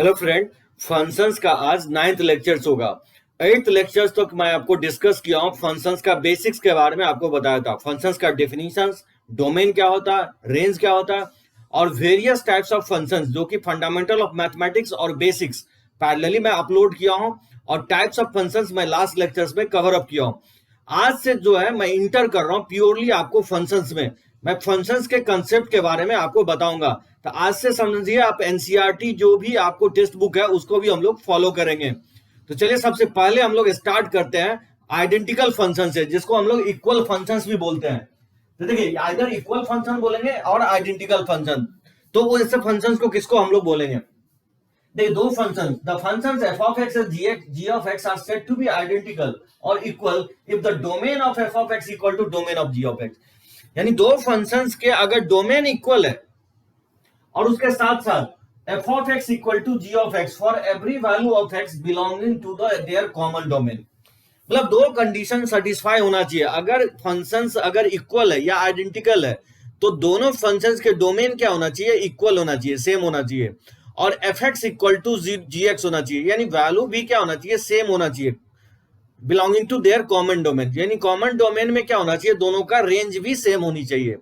Hello friend, functions का आज 9th lectures होगा। 8th लेक्चर्स तक मैं आपको डिस्कस किया हूँ। फंक्शंस का बेसिक्स के बारे में आपको बताया था। फंक्शंस का डेफिनेशंस, डोमेन क्या होता है, रेंज क्या होता है और वेरियस टाइप्स ऑफ फंक्शंस जो कि फंडामेंटल ऑफ मैथमेटिक्स और बेसिक्स पैरेलली मैं अपलोड किया हूँ। और टाइप्स ऑफ फंक्शंस मैं लास्ट लेक्चर्स में कवर अप किया हूँ। आज से जो है मैं इंटर कर रहा हूँ प्योरली आपको फंक्शंस में। मैं फंक्शंस के कंसेप्ट के बारे में आपको बताऊंगा। तो आज से समझिए आप एनसीईआरटी जो भी आपको टेक्स्ट बुक है उसको भी हम लोग फॉलो करेंगे। तो चलिए सबसे पहले हम लोग स्टार्ट करते हैं आइडेंटिकल फंक्शन से, जिसको हम लोग इक्वल फंक्शंस भी बोलते हैं। तो देखिए इधर इक्वल फंक्शन बोलेंगे और आइडेंटिकल फंक्शन। तो वो ऐसे फंक्शंस को किसको हम लोग बोलेंगे? देखिए दो functions, the functions f of x and g of x are said to be identical or equal if the domain of f of x equal to domain of g of x। यानी दो functions के अगर domain equal है और उसके साथ साथ f of x equal to g of x for every value of x belonging to their common domain। मतलब दो कंडीशन सेटिस्फाई होना चाहिए। अगर फंक्शंस अगर इक्वल है या आइडेंटिकल है तो दोनों फंक्शंस के डोमेन क्या होना चाहिए? इक्वल होना चाहिए, सेम होना चाहिए। और F X equal to G X होना चाहिए, यानी वैल्यू भी क्या होना चाहिए? सेम होना चाहिए, belonging to their common domain. यानी कॉमन डोमेन में क्या होना चाहिए? दोनों का रेंज भी सेम होनी चाहिए।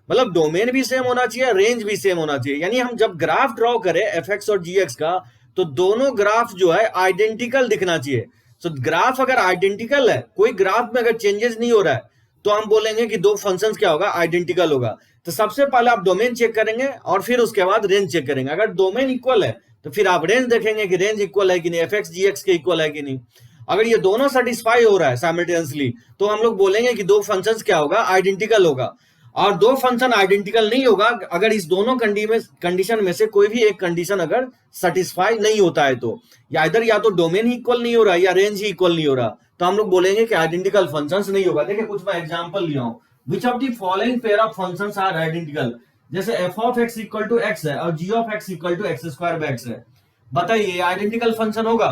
मतलब डोमेन भी सेम होना चाहिए, रेंज भी सेम होना चाहिए। यानी हम जब ग्राफ ड्रॉ करें एफ एक्स और जी एक्स का तो दोनों ग्राफ जो है आइडेंटिकल दिखना चाहिए। तो ग्राफ अगर आइडेंटिकल है, कोई ग्राफ में अगर चेंजेस नहीं हो रहा है तो हम बोलेंगे कि दो फंक्शंस क्या होगा? आइडेंटिकल होगा। तो सबसे पहले आप डोमेन चेक करेंगे और फिर उसके बाद रेंज चेक करेंगे। अगर डोमेन इक्वल है तो फिर आप रेंज देखेंगे कि रेंज इक्वल है कि नहीं, एफ एक्स जी एक्स के इक्वल है कि नहीं। अगर ये दोनों सेटिस्फाई हो रहा है साइमल्टेनियसली तो हम लोग बोलेंगे कि दो फंक्शंस क्या होगा? आइडेंटिकल होगा। और दो फंक्शन आइडेंटिकल नहीं होगा अगर इस दोनों कंडीशन में से कोई भी एक कंडीशन अगर सेटिस्फाई नहीं होता है तो या इधर या तो डोमेन ही इक्वल नहीं हो रहा या रेंज ही इक्वल नहीं हो रहा, तो हम लोग बोलेंगे कि आइडेंटिकल फंक्शंस नहीं होगा। देखिए कुछ मैं एग्जांपल लिया हूं। Which of the following pair of functions are identical? जैसे F of x equal to x है और जी of x equal to x square by x है। बताइए आइडेंटिकल फंक्शन होगा?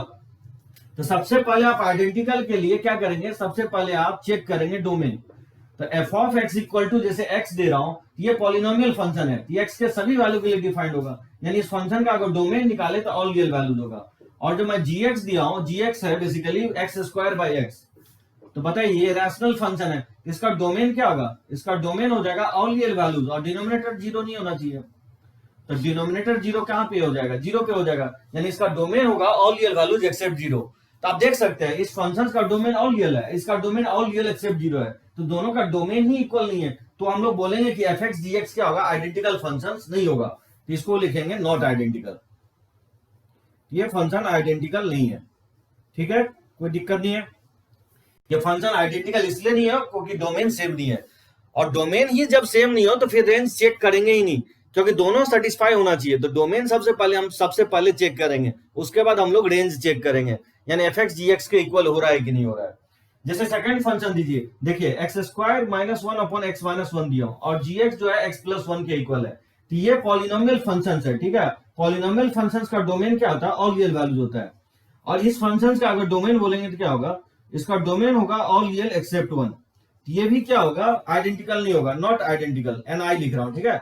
तो सबसे पहले आप आइडेंटिकल के लिए क्या करेंगे? सबसे पहले आप चेक करेंगे डोमेन। तो F of x equal to जैसे एक्स दे रहा हूं, ये पॉलिनोमियल फंक्शन है, ये एक्स के सभी वैल्यू के लिए डिफाइंड होगा। यानी इस फंक्शन का अगर डोमेन निकाले तो ऑल रियल वैल्यूज होगा। और जो मैं जी एक्स दिया हूं, जी एक्स है basically x square by x. तो बताइए ये रैशनल फंक्शन है, इसका डोमेन क्या होगा? इसका डोमेन हो जाएगा ऑल रियल वैल्यूज और डिनोमिनेटर जीरो नहीं होना चाहिए। तो डिनोमिनेटर जीरो कहां पे हो जाएगा? जीरो पे हो जाएगा। यानी इसका डोमेन होगा all real values except zero. तो आप देख सकते हैं इस फंक्शन का डोमेन ऑल रियल है, इसका domain all real except zero है। तो दोनों का डोमेन ही इक्वल नहीं है, तो हम लोग बोलेंगे कि एफ एक्स जी एक्स क्या होगा? आइडेंटिकल फंक्शन नहीं होगा। तो इसको लिखेंगे नॉट आइडेंटिकल। ये फंक्शन आइडेंटिकल नहीं है। ठीक है, कोई दिक्कत नहीं है। ये फंक्शन आइडेंटिकल इसलिए नहीं है क्योंकि डोमेन सेम नहीं है। और डोमेन ही जब सेम नहीं हो तो फिर रेंज चेक करेंगे ही नहीं, क्योंकि दोनों सेटिस्फाई होना चाहिए। तो डोमेन हम सबसे पहले चेक करेंगे, उसके बाद हम लोग रेंज चेक करेंगे, यानी एफ एक्स जी एक्स के इक्वल हो रहा है कि नहीं हो रहा है। जैसे सेकंड फंक्शन दीजिए, देखिए x square minus one upon x minus one दिया और जी एक्स जो है एक्स प्लस वन के इक्वल है। तो ये पॉलिनोमियल फंक्शन है। ठीक है, पॉलिनोमियल फंक्शन का डोमेन क्या होता है? ऑल रियल वैल्यूज होता है। और इस फंक्शन का अगर डोमेन बोलेंगे तो क्या होगा? इसका डोमेन होगा ऑल रियल एक्सेप्ट वन। ये भी क्या होगा? आइडेंटिकल नहीं होगा, नॉट आइडेंटिकल। एन आई लिख रहा हूं, ठीक है,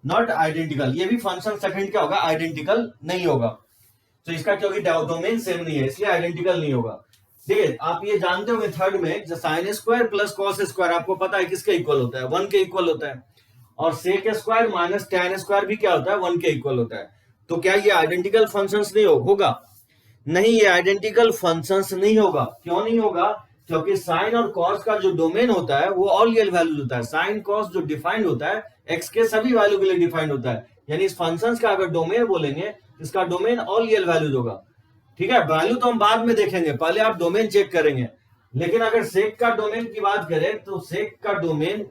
नॉट आइडेंटिकल। ये भी फंक्शन सेकंड क्या होगा? आइडेंटिकल नहीं होगा। तो इसका क्योंकि डोमेन सेम नहीं है इसलिए आइडेंटिकल नहीं होगा। देखिए आप ये जानते होंगे थर्ड में sign square plus cos square आपको पता है किसके इक्वल होता है? वन के इक्वल होता है। और sec square minus tan square भी क्या होता है? वन के इक्वल होता है। तो क्या ये आइडेंटिकल फंक्शंस नहीं होगा? नहीं, ये आइडेंटिकल फंक्शंस नहीं होगा। क्यों नहीं होगा? क्योंकि साइन और कॉस का जो डोमेन होता है वो ऑल रियल वैल्यूज होता है। साइन कॉस जो डिफाइंड होता है एक्स के सभी वैल्यू के लिए डिफाइंड होता है। यानी इस फंक्शंस का अगर डोमेन बोलेंगे इसका डोमेन ऑल रियल वैल्यूज होगा। ठीक है, वैल्यू तो हम बाद में देखेंगे, पहले आप डोमेन चेक करेंगे। लेकिन अगर सेक का डोमेन की बात करें तो सेक का डोमेन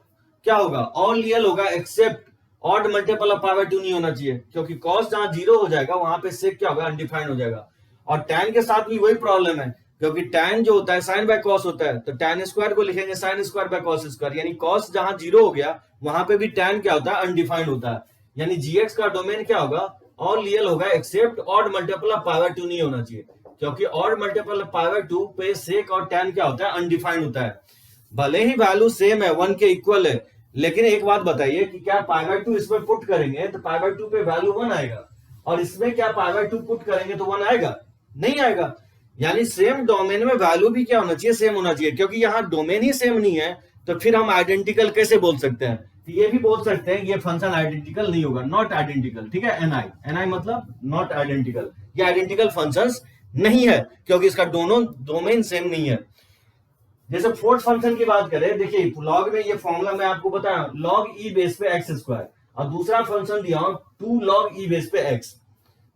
क्या होगा? ऑल रियल होगा except odd multiple of power two नहीं होना चाहिए, क्योंकि कॉस जहां जीरो हो जाएगा वहां पे सेक क्या होगा? अनडिफाइंड हो जाएगा। और टैन के साथ भी वही प्रॉब्लम है, क्योंकि टैन जो होता है साइन बाय कॉस होता है। तो टैन स्क्वायर को लिखेंगे sine square by cos square, यानी कॉस जहां जीरो हो गया वहां पे भी टैन क्या होता है? अनडिफाइंड होता है। यानी जीएक्स का डोमेन क्या होगा? ऑल रियल होगा except odd multiple of power two नहीं होना चाहिए, क्योंकि odd multiple of power two पे सेक और टैन क्या होता है? अनडिफाइंड होता है। भले ही वैल्यू सेम है, वन के इक्वल है, लेकिन एक बात बताइए कि क्या पावर टू इसमें पुट करेंगे तो पावर टू पे वैल्यू वन आएगा? और इसमें क्या पाई बाय 2 पुट करेंगे तो 1 आएगा? नहीं आएगा। यानी सेम डोमेन में वैल्यू भी क्या होना चाहिए? सेम होना चाहिए। क्योंकि यहाँ डोमेन ही सेम नहीं है तो फिर हम आइडेंटिकल कैसे बोल सकते हैं? तो ये भी बोल सकते हैं ये फंक्शन आइडेंटिकल नहीं होगा, नॉट आइडेंटिकल। ठीक है, एनआई मतलब नॉट आइडेंटिकल, ये आइडेंटिकल फंक्शंस नहीं है क्योंकि इसका दोनों डोमेन सेम नहीं है। जैसे फोर्थ फंक्शन की बात करें, देखिए लॉग में ये फॉर्मूला मैं आपको बताया, लॉग ई बेस पे एक्स स्क्वायर, और दूसरा फंक्शन दिया 2 लॉग ई बेस पे एक्स।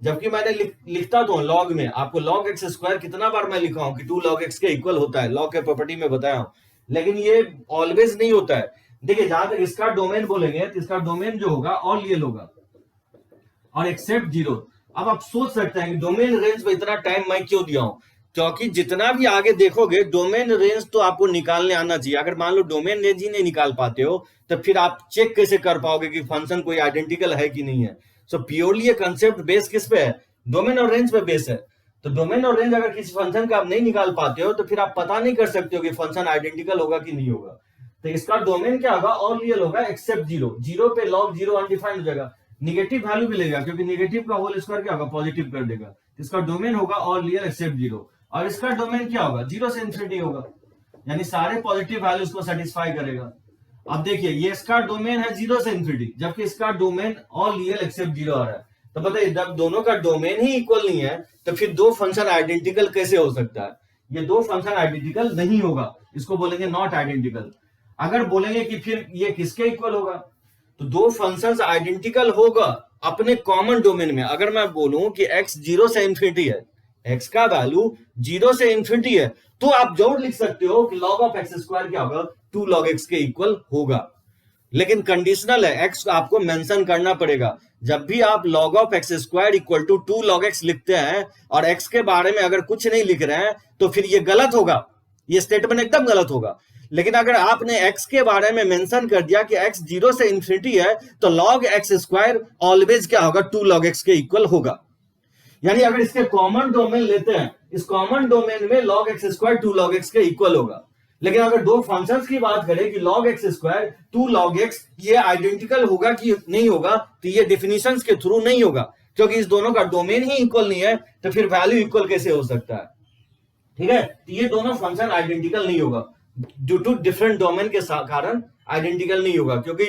जबकि मैंने लिखता तो लॉग में, आपको लॉग एक्स स्क्वायर कितना बार मैं लिखा हूं कि 2 लॉग एक्स के इक्वल होता है, लॉग के प्रॉपर्टी में बताया हूं, लेकिन ये ऑलवेज नहीं होता है। देखिए जहां तक इसका डोमेन बोलेंगे तो इसका डोमेन जो होगा ऑल रियल होगा और एक्सेप्ट जीरो। अब आप सोच सकते हैं कि डोमेन रेंज में इतना टाइम मैं क्यों दिया हूं? क्योंकि जितना भी आगे देखोगे डोमेन रेंज तो आपको निकालने आना चाहिए। अगर मान लो डोमेन रेंज ही नहीं निकाल पाते हो तो फिर आप चेक कैसे कर पाओगे कि फंक्शन कोई आइडेंटिकल है कि नहीं है? सो प्योरली ये कंसेप्ट बेस किस पे है? डोमेन और रेंज पे बेस है। तो डोमेन और रेंज अगर किसी फंक्शन का आप नहीं निकाल पाते हो तो फिर आप पता नहीं कर सकते हो कि फंक्शन आइडेंटिकल होगा कि नहीं होगा। तो इसका डोमेन क्या होगा? ऑल रियल होगा एक्सेप्ट जीरो। जीरो पे लॉग जीरो अनडिफाइंड हो जाएगा, निगेटिव वैल्यू भी लेगा क्योंकि निगेटिव का होल स्क्वायर क्या होगा? पॉजिटिव कर देगा। इसका डोमेन होगा ऑल रियल एक्सेप्ट जीरो, और इसका डोमेन क्या होगा? जीरो से इन्फिनिटी होगा, यानी सारे पॉजिटिव वैल्यूज को सेटिस्फाई करेगा। अब देखिए ये इसका डोमेन है जीरो से इन्फिनिटी, जबकि इसका domain all real except zero आ रहा है। तो बताइए जब दोनों का डोमेन ही इक्वल नहीं है तो फिर दो फंक्शन आइडेंटिकल कैसे हो सकता है? ये दो फंक्शन आइडेंटिकल नहीं होगा, इसको बोलेंगे नॉट आइडेंटिकल। अगर बोलेंगे कि फिर ये किसके इक्वल होगा, तो दो फंक्शंस आइडेंटिकल होगा अपने कॉमन डोमेन में। अगर मैं बोलूं कि x जीरो से इंफिनिटी है, x का वैल्यू जीरो से इंफिनिटी है, तो आप जरूर लिख सकते हो कि log ऑफ एक्स स्क्वायर क्या होगा? 2 log x के इक्वल होगा। लेकिन कंडीशनल है, x आपको मेंशन करना पड़ेगा। जब भी आप log of x square equal to 2 log x लिखते हैं और x के बारे में अगर कुछ नहीं लिख रहे हैं तो फिर ये गलत होगा, ये स्टेटमेंट एकदम गलत होगा। लेकिन अगर आपने x के बारे में मेंशन कर दिया कि x जीरो से इंफिनिटी है तो log एक्स स्क्वायर ऑलवेज क्या होगा? 2 log x के इक्वल होगा। यानी अगर इसके कॉमन डोमेन लेते हैं, इस कॉमन डोमेन में log x square 2 log x के इक्वल होगा। लेकिन अगर दो फंक्शंस की बात करें कि log x square 2 log x ये आइडेंटिकल होगा कि नहीं होगा, तो ये डेफिनेशंस के थ्रू नहीं होगा, क्योंकि इस दोनों का डोमेन ही इक्वल नहीं है, तो फिर वैल्यू इक्वल कैसे हो सकता है? ठीक है, तो ये दोनों फंक्शन आइडेंटिकल नहीं होगा, ड्यू टू डिफरेंट डोमेन के कारण आइडेंटिकल नहीं होगा। क्योंकि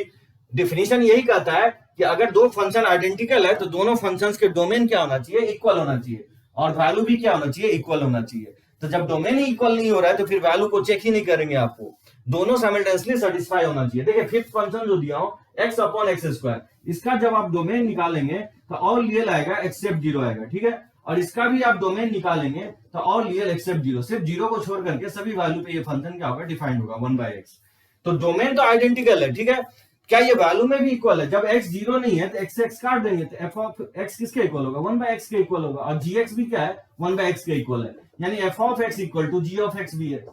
डिफिनेशन यही कहता है कि अगर दो फंक्शन आइडेंटिकल है तो दोनों फंक्शंस के डोमेन क्या होना चाहिए? इक्वल होना चाहिए, और वैल्यू भी क्या होना चाहिए? इक्वल होना चाहिए। तो जब डोमेन ही इक्वल नहीं हो रहा है तो फिर वैल्यू को चेक ही नहीं करेंगे, आपको दोनों साइमल्टेनियसली सेटिस्फाई होना चाहिए। देखिए फिफ्थ फंक्शन जो दिया हो x अपॉन एक्स स्क्वायर, इसका जब आप डोमेन निकालेंगे तो ऑल रियल आएगा एक्सेप्ट जीरो आएगा। ठीक है, और इसका भी आप डोमेन निकालेंगे तो ऑल रियल एक्सेप्ट जीरो, सिर्फ जीरो को छोड़ करके सभी वैल्यू पे ये फंक्शन क्या होगा? डिफाइंड होगा 1/x। तो डोमेन तो आइडेंटिकल है, ठीक है, क्या ये वैल्यू में भी इक्वल है? जब x जीरो नहीं है तो x काट देंगे तो f ऑफ x किसके इक्वल होगा? 1/x के इक्वल होगा, और gx भी क्या है? 1/x के इक्वल है, यानी f of x equal to g of x भी है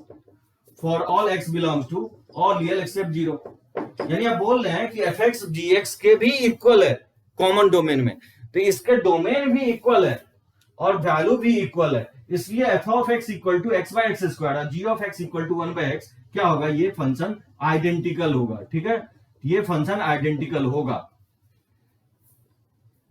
for all x belongs to all real except zero. यानी आप बोल रहे हैं कि fx gx के भी इक्वल है कॉमन डोमेन में, तो इसके डोमेन भी इक्वल है और वैल्यू भी इक्वल है, इसलिए f of x equal to x/x square और g of x equal to 1/x क्या होगा? ये फंक्शन आइडेंटिकल होगा। ठीक है, ये फंक्शन आइडेंटिकल होगा।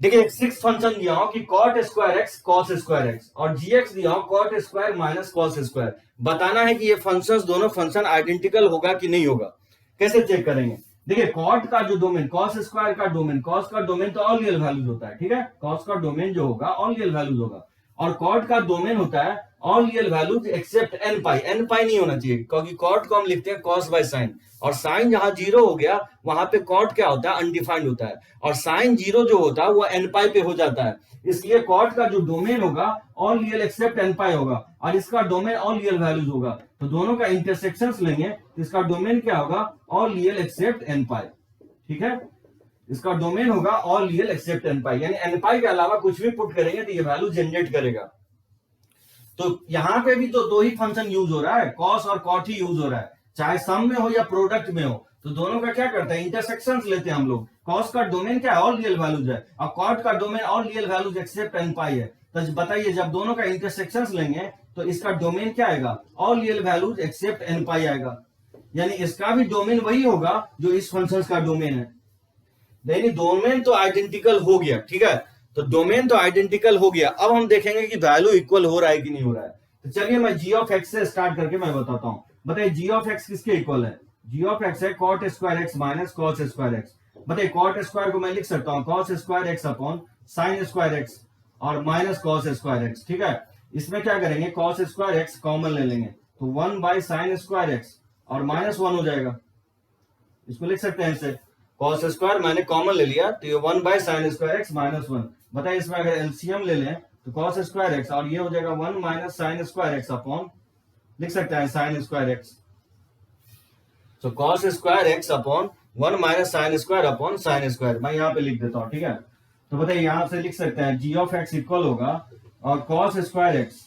देखिए सिक्स फंक्शन दिया हो कि cot square x cos square x, और gx दिया हो cot square minus cos square. बताना है कि ये फंक्शंस दोनों फंक्शन आइडेंटिकल होगा कि नहीं होगा। कैसे चेक करेंगे? देखिए cot का जो डोमेन, cos स्क्वायर का डोमेन, cos का डोमेन तो ऑल रियल वैल्यूज होता है। ठीक है, cos का डोमेन जो होगा ऑल रियल वैल्यूज होगा, और cot का डोमेन होता है all real values except n pi. n pi नहीं होना चाहिए क्योंकि cot को हम लिखते हैं cos बाय sin, और साइन जहां जीरो हो गया वहां पे कॉट क्या होता है? अनडिफाइंड होता है, और साइन जीरो जो होता है वो एन पाई पे हो जाता है, इसलिए कॉट का जो डोमेन होगा ऑल रियल एक्सेप्ट एन पाई होगा, और इसका डोमेन ऑल रियल वैल्यूज होगा। तो दोनों का इंटरसेक्शंस लेंगे तो इसका डोमेन क्या होगा? ऑल रियल एक्सेप्ट एन पाई। ठीक है, इसका डोमेन होगा ऑल रियल एक्सेप्ट एन पाई, यानी एन पाई के अलावा कुछ भी पुट करेंगे तो ये वैल्यू जनरेट करेगा। तो यहां पे भी तो दो ही फंक्शन यूज हो रहा है, कॉस और कॉट ही यूज हो रहा है, चाहे सम में हो या प्रोडक्ट में हो। तो दोनों का क्या करते हैं? इंटरसेक्शंस लेते हैं हम लोग। कॉस का डोमेन क्या है? ऑल रियल वैल्यूज है, और कॉट का domain all real values except n pi है। तो बताइए जब दोनों का इंटरसेक्शंस लेंगे तो इसका डोमेन क्या आएगा? All real values except n pi आएगा, यानी इसका भी डोमेन वही होगा जो इस फंक्शन का डोमेन है। यानी डोमेन तो आइडेंटिकल हो गया। ठीक है, तो डोमेन तो आइडेंटिकल हो गया। अब हम देखेंगे कि वैल्यू इक्वल हो रहा है कि नहीं हो रहा है। तो चलिए मैं जी ऑफ एक्स से स्टार्ट करके मैं बताता हूं। बताइए जी ऑफ एक्स किसके इक्वल है? जी ऑफ एक्स है cot square X minus cos square X. बताइए कॉट स्क्वायर को मैं लिख सकता हूं cos square X upon sine square X और माइनस कॉस स्क्वायर एक्स। ठीक है, इसमें क्या करेंगे, कॉस स्क्वायर एक्स कॉमन ले लेंगे तो 1 बाय साइन स्क्वायर एक्स और माइनस 1 हो जाएगा। इसको लिख सकते हैं ऐसे, कॉस स्क्वायर मैंने कॉमन ले लिया तो ये 1 by sine square X minus 1। बताइए इसमें अगर एलसीएम ले लें तो कॉस स्क्वायर एक्स और ये हो जाएगा 1 minus sign square X upon, लिख सकते हैं साइन स्क्वायर एक्स। तो cos square X upon 1 minus sine square upon sine square, मैं यहाँ पे लिख देता हूँ। ठीक है, तो बताइए यहां से लिख सकते हैं जी ऑफ एक्स इक्वल होगा और कॉस स्क्वायर एक्स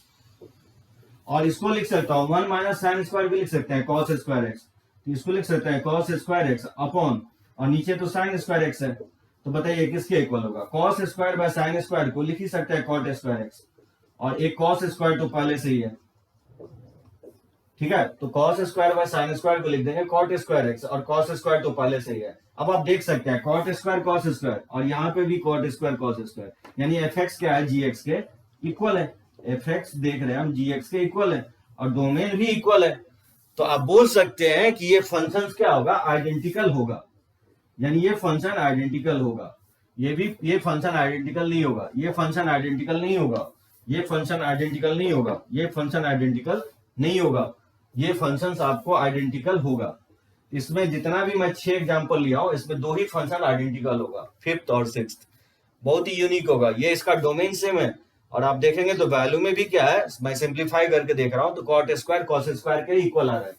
और इसको लिख सकता हूँ 1 माइनस साइन स्क्वायर भी लिख सकते हैं कॉस स्क्वायर एक्स, तो इसको लिख सकते हैं कॉस स्क्वायर एक्स अपॉन और नीचे तो साइन स्क्वायर एक्स है। तो बताइए किसके इक्वल होगा? Cos square by sine square को लिख ही सकते हैं कॉट स्क्वायर एक्स और एक कॉस स्क्वायर तो पहले से ही है। ठीक है, तो cos square by sine square को लिख देंगे कॉट स्क्वायर एक्स और कॉस स्क्वायर तो पहले से ही है। अब आप देख सकते हैं कॉट स्क्वायर कॉस स्क्वायर और यहाँ पे भी कॉट स्क्वायर कॉस स्क्वायर, यानी एफ एक्स क्या है, जी एक्स के इक्वल है। एफ एक्स देख रहे हैं हम जी एक्स के इक्वल है और डोमेन भी इक्वल है। तो आप बोल सकते हैं कि ये फंक्शन क्या होगा, आइडेंटिकल होगा, यानी ये फंक्शन आइडेंटिकल होगा। ये फंक्शन आइडेंटिकल नहीं होगा, ये फंक्शन आइडेंटिकल नहीं होगा, ये फंक्शन आइडेंटिकल नहीं होगा, ये फंक्शन आइडेंटिकल नहीं होगा, ये फंक्शन आपको आइडेंटिकल होगा। इसमें जितना भी मैं 6 एग्जांपल लिया हूं इसमें 2 ही फंक्शन आइडेंटिकल होगा, 5th और 6th बहुत ही यूनिक होगा। ये इसका डोमेन सेम है और आप देखेंगे तो वैल्यू में भी क्या है, मैं सिंप्लीफाई करके देख रहा हूं तो कॉट स्क्वायर कॉस स्क्वायर के इक्वल आ रहा है।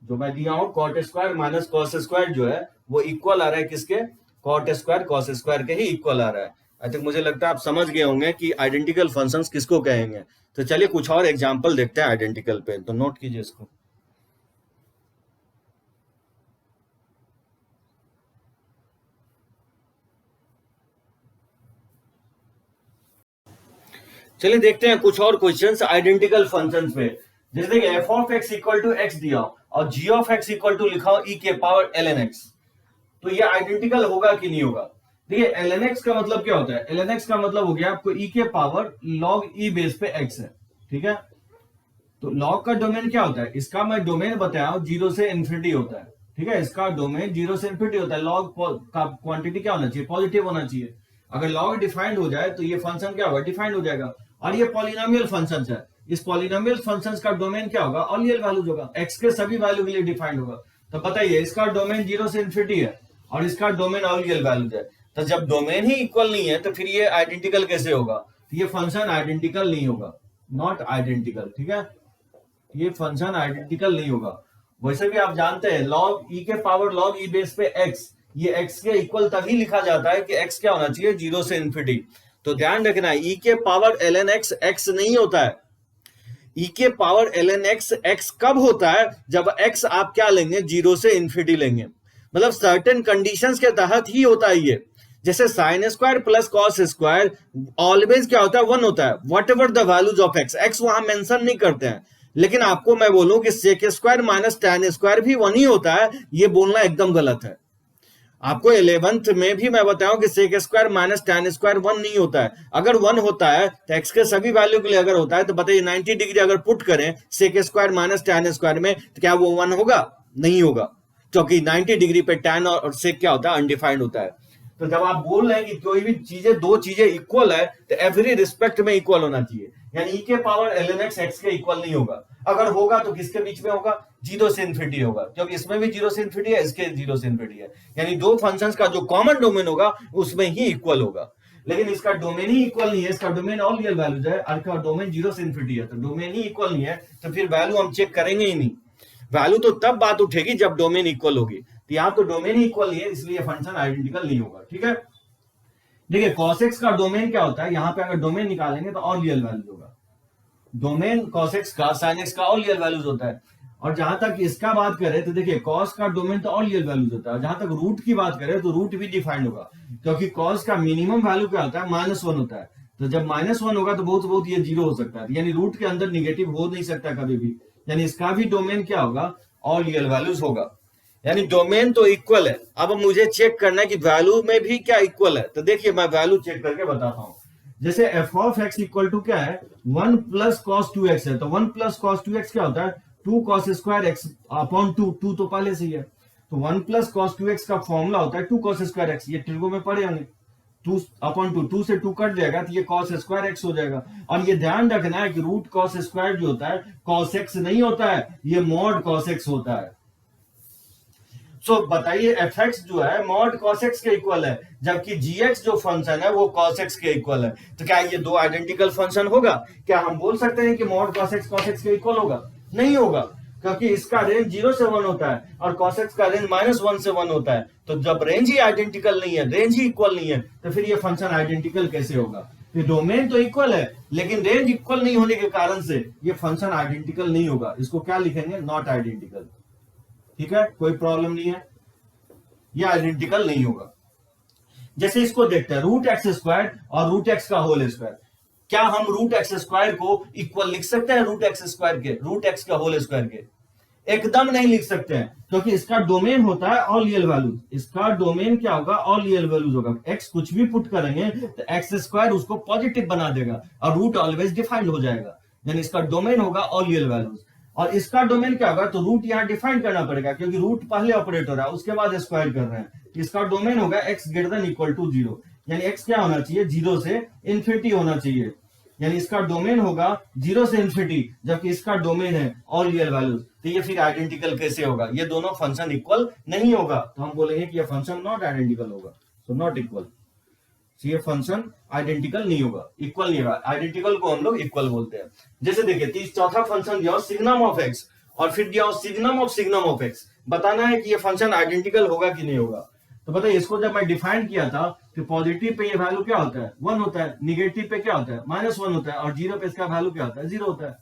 जो मैं दिया हूं cot square minus cos square जो है वो इक्वल आ रहा है किसके, कॉट स्क्वायर कॉस स्क्वायर के ही इक्वल आ रहा है। आई थिंक मुझे लगता है आप समझ गए होंगे कि आइडेंटिकल फंक्शंस किसको कहेंगे। तो चलिए कुछ और एग्जांपल देखते हैं आइडेंटिकल पे, तो नोट कीजिए इसको। चलिए देखते हैं कुछ और क्वेश्चंस आइडेंटिकल फंक्शंस पे। जैसे देखिए F of x equal to X दिया और जी ऑफ एक्स इक्वल टू लिखा हो ई के पावर एल एन एक्स, तो ये आइडेंटिकल होगा कि नहीं होगा? देखिए एल एन एक्स का मतलब क्या होता है, एल एन एक्स का मतलब हो गया आपको ई के पावर लॉग ई बेस पे एक्स है। ठीक है, तो लॉग का डोमेन क्या होता है, इसका मैं डोमेन बताया हूं 0 से इन्फिनिटी होता है। ठीक है, इसका डोमेन 0 से इन्फिनिटी होता है। लॉग का क्वांटिटी क्या होना चाहिए, पॉजिटिव होना चाहिए। अगर लॉग डिफाइंड हो जाए तो ये फंक्शन क्या होगा, डिफाइंड हो जाएगा। और ये पॉलिनोमियल फंक्शन है, इस पॉलिनोमियल फंक्शन का डोमेन क्या होगा, ऑल रियल वैल्यूज होगा, एक्स के सभी वैल्यू के लिए डिफाइंड होगा। तो बताइए इसका डोमेन 0 से इन्फिनिटी है और इसका डोमेन ऑल रियल वैल्यूज है। तो जब डोमेन ही इक्वल नहीं है तो फिर ये आइडेंटिकल कैसे होगा? तो ये फंक्शन आइडेंटिकल नहीं होगा, नॉट आइडेंटिकल। ठीक है, ये फंक्शन आइडेंटिकल नहीं होगा। वैसे भी आप जानते हैं लॉग ई के पावर लॉग ई बेस पे एक्स, ये एक्स के इक्वल तभी लिखा जाता है कि एक्स क्या होना चाहिए, 0 से इन्फिनिटी। तो ध्यान रखना ई के power L N X X नहीं होता है। ई के power L N X X कब होता है, जब एक्स आप क्या लेंगे, 0 से इन्फिनिटी लेंगे। मतलब सर्टेन कंडीशंस के तहत ही होता है ये। जैसे sine square plus cos square always क्या होता है, 1 होता है, whatever the values of x. X वहां मेंशन नहीं करते हैं, लेकिन आपको मैं बोलूं कि sec square minus tan square भी 1 ही होता है, ये बोलना एकदम गलत है। आपको 11th में भी मैं बताऊं कि sec square minus tan square 1 नहीं होता है। अगर 1 होता है तो एक्स के सभी वैल्यू के लिए अगर होता है तो बताइए 90 डिग्री अगर पुट करें sec square minus tan square में तो क्या वो 1 होगा? नहीं होगा, क्योंकि 90 डिग्री पे टैन और सेक क्या होता है, अनडिफाइंड होता है। तो जब आप बोल रहे हैं कि कोई भी चीजें, 2 चीजें इक्वल है तो एवरी रिस्पेक्ट में इक्वल होना चाहिए, यानी ई के power L N X X के इक्वल नहीं होगा। अगर होगा तो किसके बीच में होगा, 0 से इन्फिनिटी होगा, क्योंकि इसमें भी 0 से इन्फिनिटी है, इसके 0 से इन्फिनिटी है। यानी 2 फंक्शंस का जो कॉमन डोमेन होगा उसमें ही इक्वल होगा। लेकिन इसका डोमेन ही इक्वल नहीं है, इसका डोमेन ऑल रियल वैल्यूज है और इसका डोमेन 0 से इन्फिनिटी है। तो डोमेन ही इक्वल नहीं है तो फिर वैल्यू हम चेक करेंगे ही नहीं। वैल्यू तो तब बात उठेगी जब डोमेन इक्वल होगी। तो यहाँ तो डोमेन ही इक्वल नहीं है, इसलिए फंक्शन आइडेंटिकल नहीं होगा। ठीक है, देखिए cos x का डोमेन क्या होता है, यहाँ पे अगर डोमेन निकालेंगे तो ऑल रियल वैल्यूज होगा। डोमेन cos x का sin x का ऑल रियल वैल्यूज होता है। और जहां तक इसका बात करें तो देखिए cos का डोमेन तो ऑल रियल वैल्यूज होता है। जहां तक रूट की बात करें तो रूट भी डिफाइंड होगा, क्योंकि cos का मिनिमम वैल्यू क्या होता है, -1 होता है। तो जब -1 होगा तो बहुत ये 0 हो सकता है, यानी रूट के अंदर निगेटिव हो नहीं सकता कभी भी। यानी इसका भी डोमेन क्या होगा, ऑल रियल वैल्यूज होगा। यानी डोमेन तो इक्वल है। अब मुझे चेक करना है कि वैल्यू में भी क्या इक्वल है। तो देखिए मैं वैल्यू चेक करके बताता हूं। जैसे F of x equal to क्या है, 1 प्लस कॉस 2x है, तो 1 प्लस कॉस 2x क्या होता है, 2 कॉस स्क्वायर एक्स अपॉन 2 तो पहले से ही है, तो 1 प्लस कॉस 2x का फॉर्मूला होता है 2 कॉस स्क्वायर एक्स, ये ट्रिगो में पढ़े होंगे, 2 अपॉन 2 से 2 कट जाएगा तो ये कॉस स्क्वायर एक्स हो जाएगा। और ये ध्यान रखना है कि रूट कॉस स्क्वायर जो होता है कॉस एक्स नहीं होता है, ये मॉड कॉस एक्स होता है। सो बताइए एफ एक्स जो है मॉड कॉस एक्स के इक्वल है, जबकि जी एक्स जो फंक्शन है वो कॉस एक्स के इक्वल है। तो क्या ये दो आइडेंटिकल फंक्शन होगा? क्या हम बोल सकते हैं कि मॉड कॉस एक्स के इक्वल होगा? नहीं होगा, क्योंकि इसका रेंज 0 से 1 होता है और cos x का रेंज -1 से 1 होता है। तो जब रेंज ही आइडेंटिकल नहीं है, रेंज ही इक्वल नहीं है, तो फिर ये फंक्शन आइडेंटिकल कैसे होगा? फिर डोमेन तो इक्वल है लेकिन रेंज इक्वल नहीं होने के कारण से ये फंक्शन आइडेंटिकल नहीं होगा। इसको क्या लिखेंगे? Not identical. ठीक है, कोई प्रॉब्लम नहीं है, ये आइडेंटिकल नहीं होगा। जैसे इसको देखते हैं, रूट एक्स स्क्वायर और रूट एक्स का होल स्क्वायर। क्या हम रूट एक्स स्क्वायर को इक्वल लिख सकते हैं रूट एक्स स्क्वायर के, रूट एक्स का होल स्क्वायर के? एकदम नहीं लिख सकते हैं, क्योंकि इसका डोमेन होता है ऑल रियल वैल्यूज। इसका डोमेन क्या होगा? ऑल रियल वैल्यूज होगा। एक्स कुछ भी पुट करेंगे तो एक्स स्क्वायर उसको पॉजिटिव बना देगा और रूट ऑलवेज डिफाइंड हो जाएगा, यानी इसका डोमेन होगा ऑल रियल वैल्यूज। और इसका डोमेन क्या होगा? तो रूट यहाँ डिफाइन करना पड़ेगा, क्योंकि रूट पहले ऑपरेटर है उसके बाद स्क्वायर कर रहे हैं। इसका डोमेन होगा X greater than equal to 0, यानी एक्स क्या होना चाहिए? 0 से इन्फिनिटी होना चाहिए, यानी इसका डोमेन होगा 0 से इन्फिनिटी, जबकि इसका डोमेन है ऑल रियल वैल्यूज। तो ये फिर आइडेंटिकल कैसे होगा? ये दोनों फंक्शन इक्वल नहीं होगा, तो हम बोलेंगे कि ये फंक्शन नॉट आइडेंटिकल होगा। सो नॉट इक्वल, ये फंक्शन आइडेंटिकल नहीं होगा, इक्वल नहीं होगा। आइडेंटिकल को हम लोग इक्वल बोलते हैं। जैसे देखिए, चौथा फंक्शन दिया सिग्नम ऑफ एक्स और फिर दिया सिग्नम ऑफ एक्स। बताना है कि ये फंक्शन आइडेंटिकल होगा कि नहीं होगा। तो बताइए, इसको जब मैं डिफाइन किया था कि पॉजिटिव पे ये वैल्यू क्या होता है? 1 होता है, निगेटिव पे क्या होता है? -1 होता है, और 0 पे इसका वैल्यू क्या होता है? 0 होता है।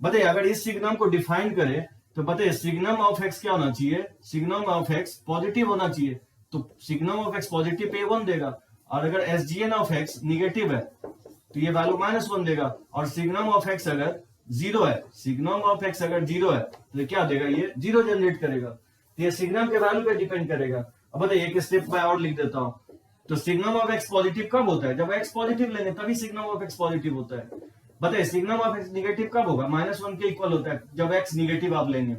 बताइए, अगर इस सिग्नम को डिफाइन करें तो बताइए सिग्नम ऑफ एक्स क्या होना चाहिए? सिग्नम ऑफ एक्स पॉजिटिव होना चाहिए, तो signum of x positive pay 1 देगा। और अगर एसजीएन ऑफ एक्स निगेटिव है तो ये वैल्यू -1 देगा। और सिग्नम ऑफ एक्स अगर 0 है, सिग्नम ऑफ एक्स अगर 0 है तो क्या देगा? ये 0 जनरेट करेगा। तो ये सिग्नम के वैल्यू पे डिपेंड करेगा। अब बताइए, एक स्टेप मैं और लिख देता हूं। तो सिग्नम ऑफ एक्स पॉजिटिव कब होता है? जब एक्स पॉजिटिव लेंगे तभी सिग्नम ऑफ एक्स पॉजिटिव होता है। बताइए, सिग्नम ऑफ एक्स निगेटिव कब होगा? -1 के इक्वल होता है जब एक्स निगेटिव आप लेंगे।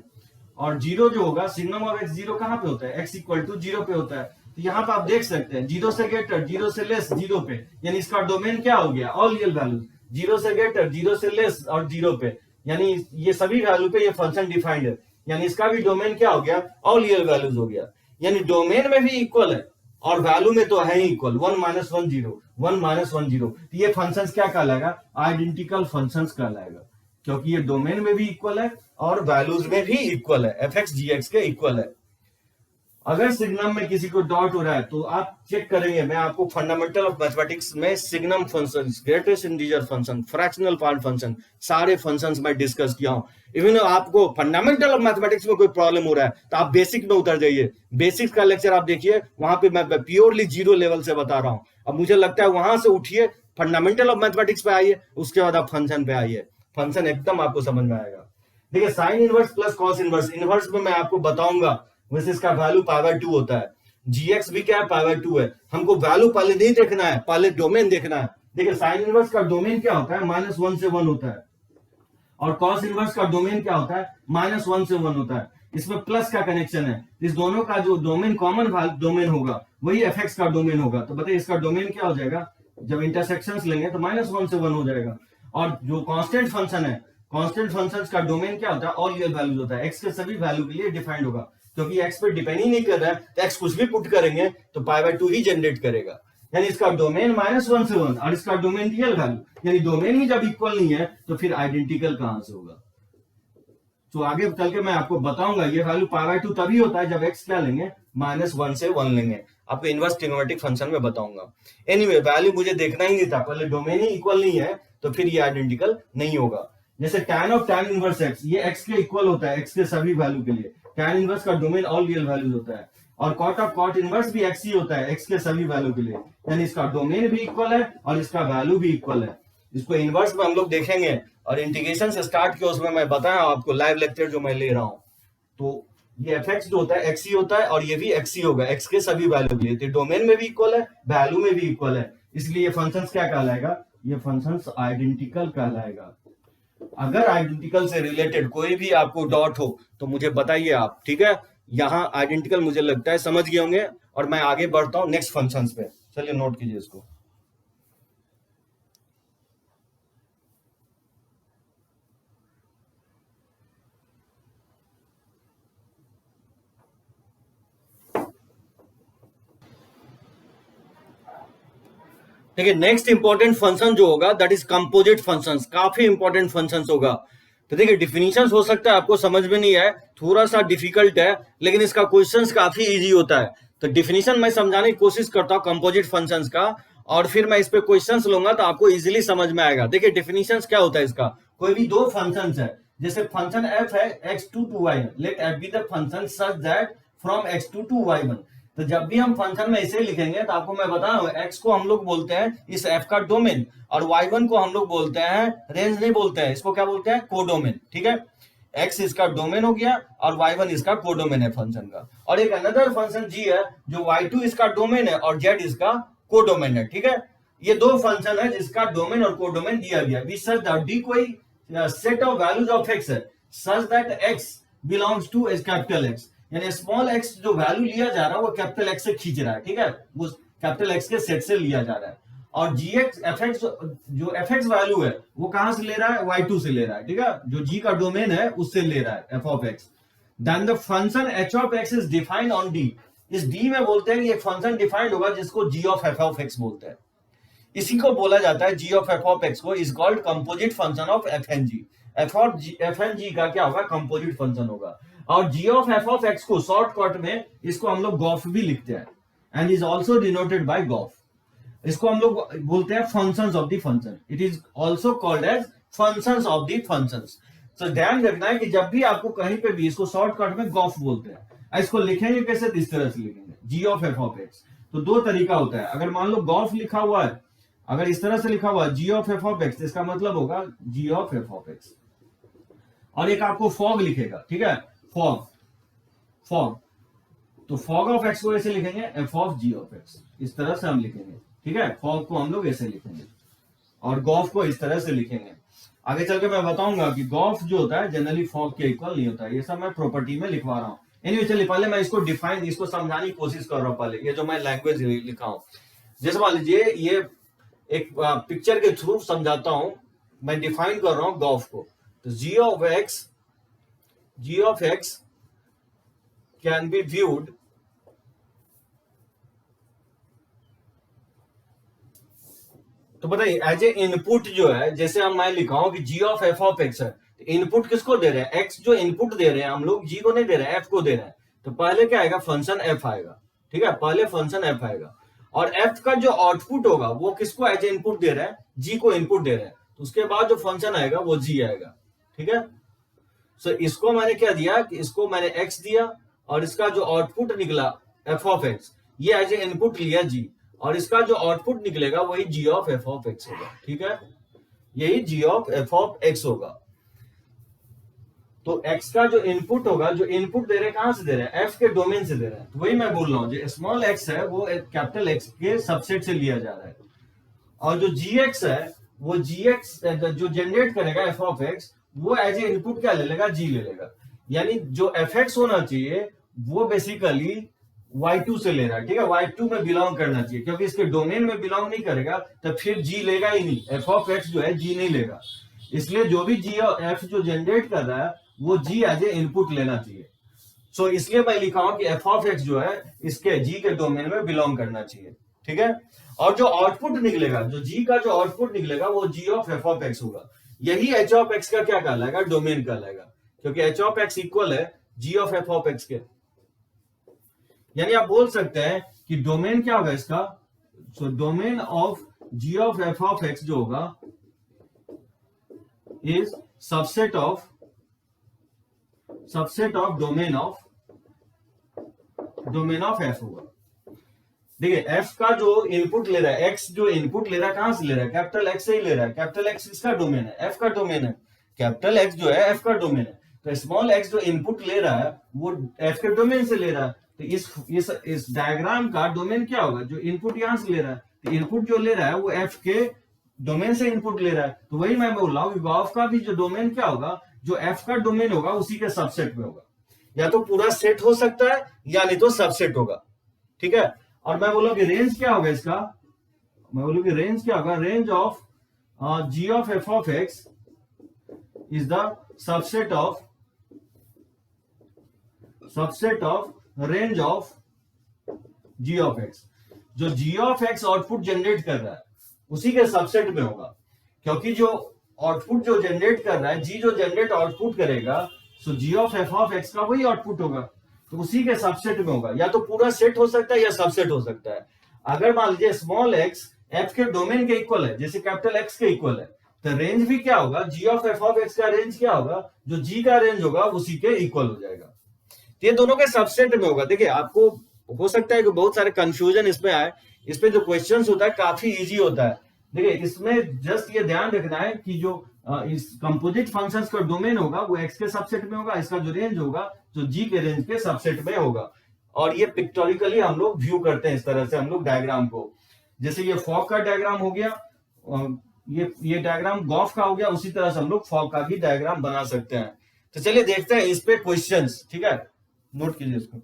और 0 जो होगा, सिग्नम ऑफ एक्स 0 कहां पे होता है? एक्स इक्वल टू 0 पे होता है। तो यहाँ पे आप देख सकते हैं 0 से ग्रेटर, 0 से लेस, 0 पे, यानी इसका डोमेन क्या हो गया? All real values. 0 से ग्रेटर, 0 से लेस और 0 पे, यानी ये सभी वैल्यू पे ये फंक्शन डिफाइंड है, यानी इसका भी डोमेन क्या हो गया? ऑल रियल वैल्यूज हो गया। यानी डोमेन में भी इक्वल है और वैल्यू में तो है ही इक्वल, 1 -1 0, 1 -1 0। तो ये फंक्शंस क्या कहलाएगा? आइडेंटिकल फंक्शंस कहलाएगा, क्योंकि ये डोमेन में भी इक्वल है और वैल्यूज में भी इक्वल है, एफ एक्स जी एक्स के इक्वल है। अगर सिग्नम में किसी को डाउट हो रहा है तो आप चेक करेंगे, मैं आपको फंडामेंटल ऑफ मैथमेटिक्स में signum function, greatest integer function, fractional part function, सारे फंक्शंस में डिस्कस किया हूं। इवन आपको फंडामेंटल ऑफ मैथमेटिक्स में कोई प्रॉब्लम हो रहा है तो आप बेसिक में उतर जाइए। बेसिक्स का लेक्चर आप देखिए, वहां पे मैं प्योरली 0 लेवल से बता रहा हूं। अब मुझे लगता है वहां से उठिए, फंडामेंटल ऑफ मैथमेटिक्स पे आइए, उसके बाद आप फंक्शन पे आइए, फंक्शन एकदम आपको समझ में आएगा। देखिए, sine inverse plus cos inverse, inverse में मैं आपको बताऊंगा, वैसे इसका वैल्यू π/2 होता है। gx भी क्या है? π/2 है। हमको वैल्यू पहले नहीं देखना है, पहले डोमेन देखना है। देखिए, साइन इनवर्स का डोमेन क्या होता है? -1 से 1 होता है। और कॉस इनवर्स का डोमेन क्या होता है? -1 से 1 होता है। इसमें प्लस का कनेक्शन है, इस दोनों का जो डोमेन कॉमन डोमेन होगा वही एफ एक्स का डोमेन होगा। तो बताइए, इसका डोमेन क्या हो जाएगा? जब इंटरसेक्शंस लेंगे तो -1 से 1 हो जाएगा। और जो कांस्टेंट फंक्शन है, कांस्टेंट फंक्शंस का डोमेन क्या होता है? ऑल रियल वैल्यूज होता है। एक्स के सभी वैल्यू के लिए डिफाइंड होगा, क्योंकि एक्स पे डिपेंड ही नहीं कर रहा है, तो एक्स कुछ भी पुट करेंगे तो π/2 ही जनरेट करेगा। यानी इसका डोमेन -1 से 1 और इसका डोमेन रियल वैल्यू, यानी डोमेन ही जब इक्वल नहीं है तो फिर आइडेंटिकल कहां से होगा? तो आगे चल के मैं आपको बताऊंगा ये वैल्यू π/2 तभी होता है जब एक्स क्या लेंगे? -1 से 1 लेंगे। आपको इनवर्स ट्रिग्नोमेट्रिक फंक्शन में बताऊंगा। एनीवे, वैल्यू मुझे देखना ही नहीं था, पहले डोमेन ही इक्वल नहीं है तो फिर ये आइडेंटिकल नहीं होगा। जैसे tan of tan inverse x, ये एक्स के इक्वल होता है, एक्स के सभी वैल्यू के लिए। tan इनवर्स का डोमेन ऑल रियल वैल्यूज होता है। और कॉट ऑफ कॉट इनवर्स भी एक्स ही होता है, एक्स के सभी वैल्यू के लिए, यानी इसका डोमेन भी इक्वल है और इसका वैल्यू भी इक्वल है। इसको इनवर्स में हम लोग देखेंगे और इंटीग्रेशन से स्टार्ट किया, उसमें मैं बताया आपको लाइव लेक्चर जो मैं ले रहा हूं। तो ये एफ एक्स जो होता है एक्स ही होता है और ये भी एक्स ही होगा, एक्स के सभी वैल्यू के लिए। तो डोमेन में भी इक्वल है, वैल्यू में भी इक्वल है। इसलिए ये फंक्शंस क्या कहलाएगा, ये फंक्शंस आइडेंटिकल कहलाएगा। अगर आइडेंटिकल से रिलेटेड कोई भी आपको डॉट हो तो मुझे बताइए आप, ठीक है। यहाँ आइडेंटिकल मुझे लगता है समझ गए होंगे, और मैं आगे बढ़ता हूं नेक्स्ट फंक्शंस पे। चलिए नोट कीजिए इसको। देखिए नेक्स्ट इंपॉर्टेंट फंक्शन जो होगा दैट इज कंपोजिट फंक्शंस, काफी इंपॉर्टेंट फंक्शंस होगा। तो देखिए डिफिनीशंस हो सकता है आपको समझ में नहीं आए, थोड़ा सा डिफिकल्ट है, लेकिन इसका क्वेश्चंस काफी इजी होता है। तो डिफिनीशन मैं समझाने की कोशिश करता हूँ कंपोजिट फंक्शंस का, और फिर मैं इस पे क्वेश्चंस लूंगा तो आपको इजीली समझ में आएगा। देखिए डिफिनीशंस क्या होता है इसका, कोई भी दो फंक्शंस है, जैसे फंक्शन एफ है x2 to y, let F be the function such that from x2 to y1। तो जब भी हम फंक्शन में इसे लिखेंगे तो आपको मैं बता रहा हूं, x को हम लोग बोलते हैं इस f का डोमेन, और y1 को हम लोग बोलते हैं रेंज नहीं बोलते हैं, इसको क्या बोलते हैं, कोडोमेन, ठीक है। x इसका डोमेन हो गया और y1 इसका कोडोमेन है फंक्शन का। और एक अनदर फंक्शन g है जो y2 इसका डोमेन है और z इसका कोडोमेन है, ठीक है। ये दो फंक्शन है जिसका डोमेन और कोडोमेन दिया गया। वी सच दैट डी कोई set of values of x है, such that x belongs to capital x, यानी स्मॉल x जो वैल्यू लिया जा रहा है वो कैपिटल x से खींच रहा है, ठीक है, वो कैपिटल x के सेट से लिया जा रहा है। और gx fx जो fx वैल्यू है वो कहां से ले रहा है, y2 से ले रहा है, ठीक है, जो g का डोमेन है उससे ले रहा है f of x। Then the function h of x is defined on d, इस d में बोलते हैं कि ये फंक्शन डिफाइंड होगा जिसको g of f of x बोलते हैं। इसी को बोला जाता है g of f of x को is called composite function of f and g। f and g का क्या होगा, कंपोजिट फंक्शन होगा। और g of f of x को शॉर्टकट में इसको हम लोग गॉफ भी लिखते हैं, and is also denoted by गॉफ। इसको हम लोग बोलते हैं functions of the function, it is also called as functions of the functions. तो ध्यान रखना है कि जब भी आपको कहीं पे भी इसको शॉर्टकट में गॉफ बोलते हैं। इसको लिखेंगे कैसे, इस तरह से लिखेंगे g of f of x। तो दो तरीका होता है, अगर मान लो गॉफ लिखा हुआ है, अगर इस तरह से लिखा हुआ g of f of x, इसका मतलब होगा g of f of x। और एक आपको फॉग लिखेगा, ठीक है, फॉग, तो फॉग ऑफ x को ऐसे लिखेंगे f of g of x, इस तरह से हम लिखेंगे, ठीक है। फॉग को हम लोग ऐसे लिखेंगे और गॉफ को इस तरह से लिखेंगे। आगे चल के मैं बताऊंगा कि गॉफ जो होता है जनरली फॉग के इक्वल नहीं होता है, ये सब मैं प्रॉपर्टी में लिखवा रहा हूँ। एनीवे चलिए पहले मैं इसको डिफाइन, इसको समझाने की कोशिश कर रहा हूँ। पहले ये जो मैं लैंग्वेज लिखा हूँ, जैसे मान लीजिए ये एक पिक्चर के थ्रू समझाता हूं, मैं डिफाइन कर रहा हूं गॉफ को। तो g of x can be viewed तो बताइए एज ए इनपुट जो है, जैसे हम मैं लिखा हूं कि g of f of x है, इनपुट किसको दे रहे हैं, x जो इनपुट दे रहे हैं हम लोग, g को नहीं दे रहे हैं, f को दे रहे हैं। तो पहले क्या आएगा, फंक्शन f आएगा, ठीक है, पहले फंक्शन f आएगा, और f का जो आउटपुट होगा वो किसको एज इनपुट दे रहे हैं, g को इनपुट दे रहे हैं। तो उसके बाद जो फंक्शन आएगा वो g आएगा, ठीक है। सो इसको मैंने क्या दिया कि इसको मैंने x दिया, और इसका जो आउटपुट निकला f ऑफ x, ये एज ए इनपुट लिया g, और इसका जो आउटपुट निकलेगा वही g of f of x होगा, ठीक है, यही g of f of x होगा। तो x का जो इनपुट होगा, जो इनपुट दे रहे हैं कहां से दे रहे हैं, f के डोमेन से दे रहे हैं। तो वही मैं बोल रहा हूं, जो स्मॉल x है वो कैपिटल x के सबसेट से लिया जा रहा है, और जो gx है वो gx जो जनरेट करेगा f ऑफ x, वो एज ए इनपुट क्या ले लेगा, g ले लेगा। यानी जो fx होना चाहिए वो बेसिकली y2 से ले रहा है, ठीक है, y2 में बिलोंग करना चाहिए, क्योंकि इसके डोमेन में बिलोंग नहीं करेगा तो फिर g लेगा ही नहीं, f ऑफ x जो है g नहीं लेगा। इसलिए जो भी g और f जो जनरेट कर रहा है वो g एज ए इनपुट लेना चाहिए। सो इसलिए मैं लिखा हूं कि f ऑफ x जो है इसके g के डोमेन में बिलोंग करना चाहिए, ठीक है। और जो आउटपुट निकलेगा, जो g का जो आउटपुट निकलेगा वो g of f of x होगा। यही h ऑफ x का क्या कहलाएगा, डोमेन कहलाएगा, क्योंकि h ऑफ x इक्वल है g of f of x के। यानी आप बोल सकते हैं कि डोमेन क्या होगा इसका, so domain of g of f of x जो होगा is subset of domain of f होगा। देखिए f का जो इनपुट ले रहा है, x जो इनपुट ले रहा है कहां से ले रहा है, कैपिटल x से ही ले रहा है। कैपिटल x किसका डोमेन है, f का डोमेन है। कैपिटल x जो है f का डोमेन है, तो स्मॉल x जो इनपुट ले रहा है वो f के डोमेन से ले रहा है। तो इस डायग्राम का डोमेन क्या होगा, जो इनपुट यहां से ले रहा है, तो इनपुट जो ले रहा है वो एफ के डोमेन से इनपुट ले रहा है। तो वही मैं बोल रहा हूँ गॉफ का भी जो डोमेन क्या होगा, जो एफ का डोमेन होगा उसी के सबसेट में होगा। या तो पूरा सेट हो सकता है या नहीं तो सबसेट होगा, ठीक है। और मैं बोलूँ कि रेंज क्या होगा इसका, मैं बोलूँ कि रेंज क्या होगा, range of g of f of x is the subset of range of g of x। जो g of x output generate कर रहा है उसी के सबसेट में होगा, क्योंकि जो आउटपुट जो जनरेट कर रहा है, g जो जनरेट आउटपुट करेगा, सो g of f of x का वही आउटपुट होगा, तो उसी के सबसेट में होगा। या तो पूरा सेट हो सकता है या सबसेट हो सकता है। अगर मान लीजिए स्मॉल x f के डोमेन के इक्वल है, जैसे कैपिटल X के इक्वल है, तो रेंज भी क्या होगा, g of f of x का रेंज क्या होगा, जो g का रेंज होगा उसी के इक्वल हो जाएगा। ये दोनों के सबसेट में होगा। देखिए आपको हो सकता है कि बहुत सारे कंफ्यूजन इसमें आए, इस पे जो क्वेश्चंस होता है काफी इजी होता है। देखिए इसमें जस्ट ये ध्यान रखना है कि जो इस कंपोजिट फंक्शंस का डोमेन होगा वो x के सबसेट में होगा, इसका जो रेंज होगा जो g के रेंज के सबसेट में होगा। और ये पिक्टोरिकली हम लोग व्यू करते हैं, इस तरह से हम लोग डायग्राम को, जैसे ये फॉग का डायग्राम हो गया, ये डायग्राम गॉफ का हो गया, उसी तरह से हम लोग फॉग का भी डायग्राम बना सकते हैं। तो चलिए देखते हैं इस पे क्वेश्चंस, ठीक है, नोट कीजिए इसको।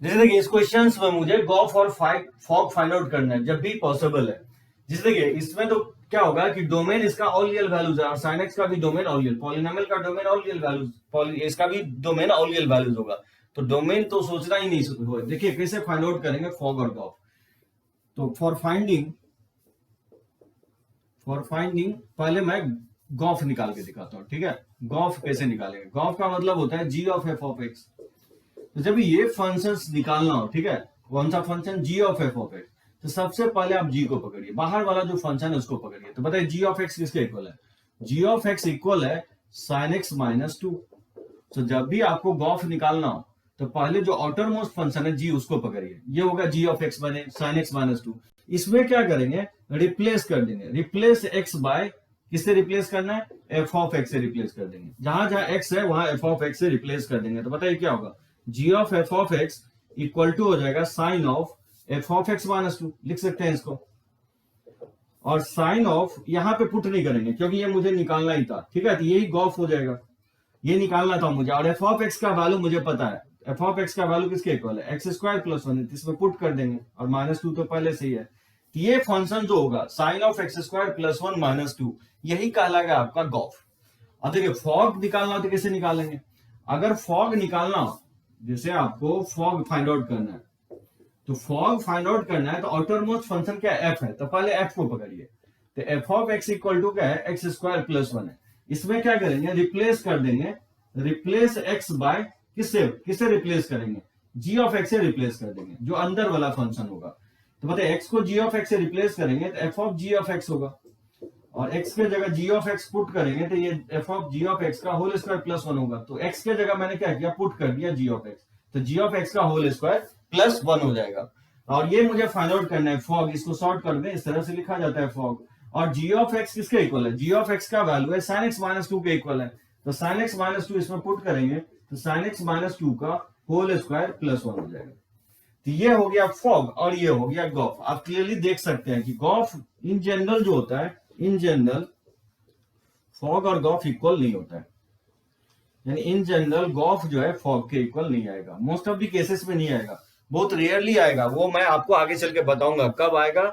जैसे देखिए इस क्वेश्चन में मुझे गॉफ और फॉग फाइंड आउट करना है जब भी पॉसिबल है। जैसे देखिए इसमें तो क्या होगा कि डोमेन इसका ऑल रियल वैल्यूज है और sin x का भी डोमेन ऑल रियल, पॉलिनोमियल का डोमेन ऑल रियल वैल्यूज, इसका भी डोमेन ऑल रियल वैल्यूज होगा। तो डोमेन तो सोचना ही नहीं हो। देखिए कैसे फाइंड आउट करेंगे फॉग और गॉफ। तो फॉर फाइंडिंग पहले मैं गॉफ निकाल के दिखाता हूँ, ठीक है। गॉफ कैसे निकालेंगे, गॉफ का मतलब होता है g of f of x। तो जब ये फंक्शंस निकालना हो, ठीक है, कौन सा function, g of f of x, तो सबसे पहले आप g को पकड़िए, बाहर वाला जो फंक्शन है उसको पकड़िए। तो बताइए g of x किसके इक्वल है, g of x इक्वल है sin x माइनस 2। तो जब भी आपको गॉफ निकालना हो तो पहले जो आउटर मोस्ट फंक्शन है g उसको पकड़िए, ये होगा g of x बने sin x माइनस 2। इसमें क्या करेंगे, रिप्लेस कर देंगे, रिप्लेस x बाय किससे रिप्लेस करना है, f of x से रिप्लेस कर देंगे, जहां जहां x है वहां f of x से रिप्लेस कर देंगे। तो बताइए क्या होगा, g of f of x equal to हो जाएगा sine of f of x minus 2, लिख सकते हैं इसको। और साइन ऑफ यहाँ पे पुट नहीं करेंगे क्योंकि ये मुझे निकालना ही था, ठीक है, तो यही गॉफ हो जाएगा, ये निकालना था मुझे। और f of x का वैल्यू मुझे पता है, f of x का वैल्यू किसके इक्वल है, x स्क्वायर प्लस 1, इसमें पुट कर देंगे, और माइनस 2 तो पहले से ही है। तो ये फंक्शन जो होगा sine of x square plus 1 minus 2, यही कहलाएगा आपका गॉफ। अब देखिए फॉग निकालना तो कैसे निकालेंगे, अगर फॉग निकालना हो, जैसे आपको फॉग फाइंड आउट करना है, तो फॉग फाइंड आउट करना है तो आउटर मोस्ट फंक्शन क्या f है, तो पहले f को पकड़िए। तो f of x equal to क्या है, x स्क्वायर प्लस 1 है। इसमें क्या करेंगे, रिप्लेस कर देंगे, रिप्लेस x बाय किससे रिप्लेस करेंगे, g of x से रिप्लेस कर देंगे, जो अंदर वाला फंक्शन होगा। तो बताइए x को g of x से रिप्लेस करेंगे तो f of g of x होगा, और x के जगह g of x पुट करेंगे तो ये f of g of x का होल स्क्वायर प्लस 1 होगा। तो x के जगह मैंने क्या किया, पुट कर दिया g of x, तो g of x का होल स्क्वायर प्लस 1 हो जाएगा। और ये मुझे फाइंड आउट करना है फॉग, इसको सॉर्ट कर दें, इस तरह से लिखा जाता है फॉग। और g of x किसके इक्वल है, g of x का वैल्यू है sin x माइनस 2 के इक्वल है, तो sin x माइनस 2 इसमें पुट करेंगे तो sin x माइनस 2 का होल स्क्वायर प्लस 1 हो जाएगा। तो ये हो गया फॉग और ये हो गया गॉफ। आप क्लियरली देख सकते हैं कि गॉफ इन जनरल जो होता है, इन जनरल फॉग और गॉफ इक्वल नहीं होता है, यानी इन जनरल गॉफ जो है फॉग के इक्वल नहीं आएगा, मोस्ट ऑफ द केसेस में नहीं आएगा, बहुत रेयरली आएगा, वो मैं आपको आगे चल के बताऊंगा कब आएगा,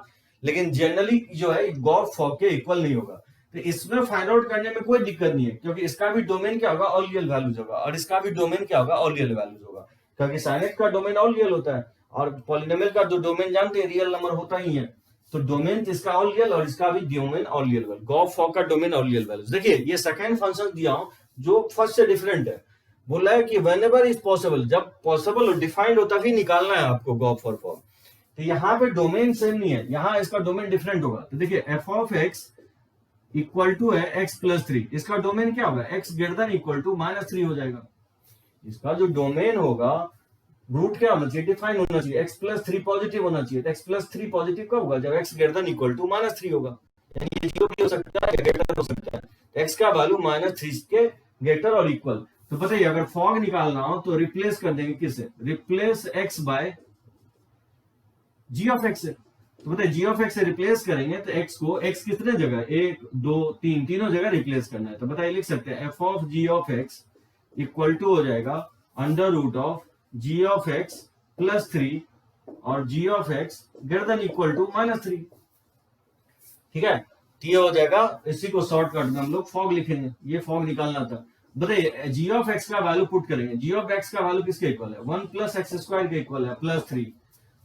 लेकिन जनरली जो है गॉफ फॉग के इक्वल नहीं होगा। तो इसमें फाइंड आउट करने में कोई दिक्कत नहीं है, क्योंकि इसका भी डोमेन क्या होगा, ऑल रियल वैल्यूज होगा, और इसका भी डोमेन क्या होगा, ऑल रियल वैल्यूज होगा, क्योंकि sin x का डोमेन ऑल रियल होता है, और पॉलिनोमियल का जो डोमेन जानते हैं रियल नंबर होता ही है, तो डोमेन इसका ऑल रियल और इसका भी डोमेन ऑल रियल वैल्यू, गॉफ फॉग का डोमेन ऑल रियल वैल्यूज। देखिए ये सेकंड फंक्शन दिया हूं जो फर्स्ट से डिफरेंट है, बोला है कि व्हेनेवर इज पॉसिबल, जब पॉसिबल और डिफाइंड हो तभी निकालना है आपको गॉफ और फॉग। तो यहाँ पे डोमेन सेम नहीं है, यहाँ इसका डोमेन डिफरेंट होगा। तो देखिए f of x equal to है x प्लस 3, इसका डोमेन क्या होगा, x greater than equal to minus 3 हो जाएगा। इसका जो डोमेन होगा रूट क्या होना चाहिए, डिफाइन होना चाहिए, एक्स प्लस 3 पॉजिटिव होना चाहिए। तो एक्स प्लस 3 पॉजिटिव कब होगा, जब x greater than equal to -3 होगा, यानी ये 0 भी हो सकता है, ग्रेटर हो सकता है। एक्स का वैल्यू -3 के ग्रेटर और इक्वल। तो बताइए अगर फॉग निकालना हो तो रिप्लेस कर देंगे किससे, replace x by g of x से। तो बताइए जी ऑफ एक्स से रिप्लेस करेंगे तो एक्स को, एक्स कितने जगह, 1 2 3 तीनों जगह रिप्लेस करना है। तो बताइए लिख सकते हैं f of ji of x equal to हो जाएगा under root of ji of x plus 3 और जी of x greater than equal to -3। ठीक है, तो ये हो जाएगा, इसी को शॉर्टकट में हम लोग फॉग लिखेंगे, ये फॉग निकालना था। बताइए जी ऑफ एक्स का वैल्यू पुट करेंगे, जी ऑफ एक्स का वैल्यू किसके इक्वल है, 1 प्लस एक्स स्क्वायर के इक्वल है प्लस 3।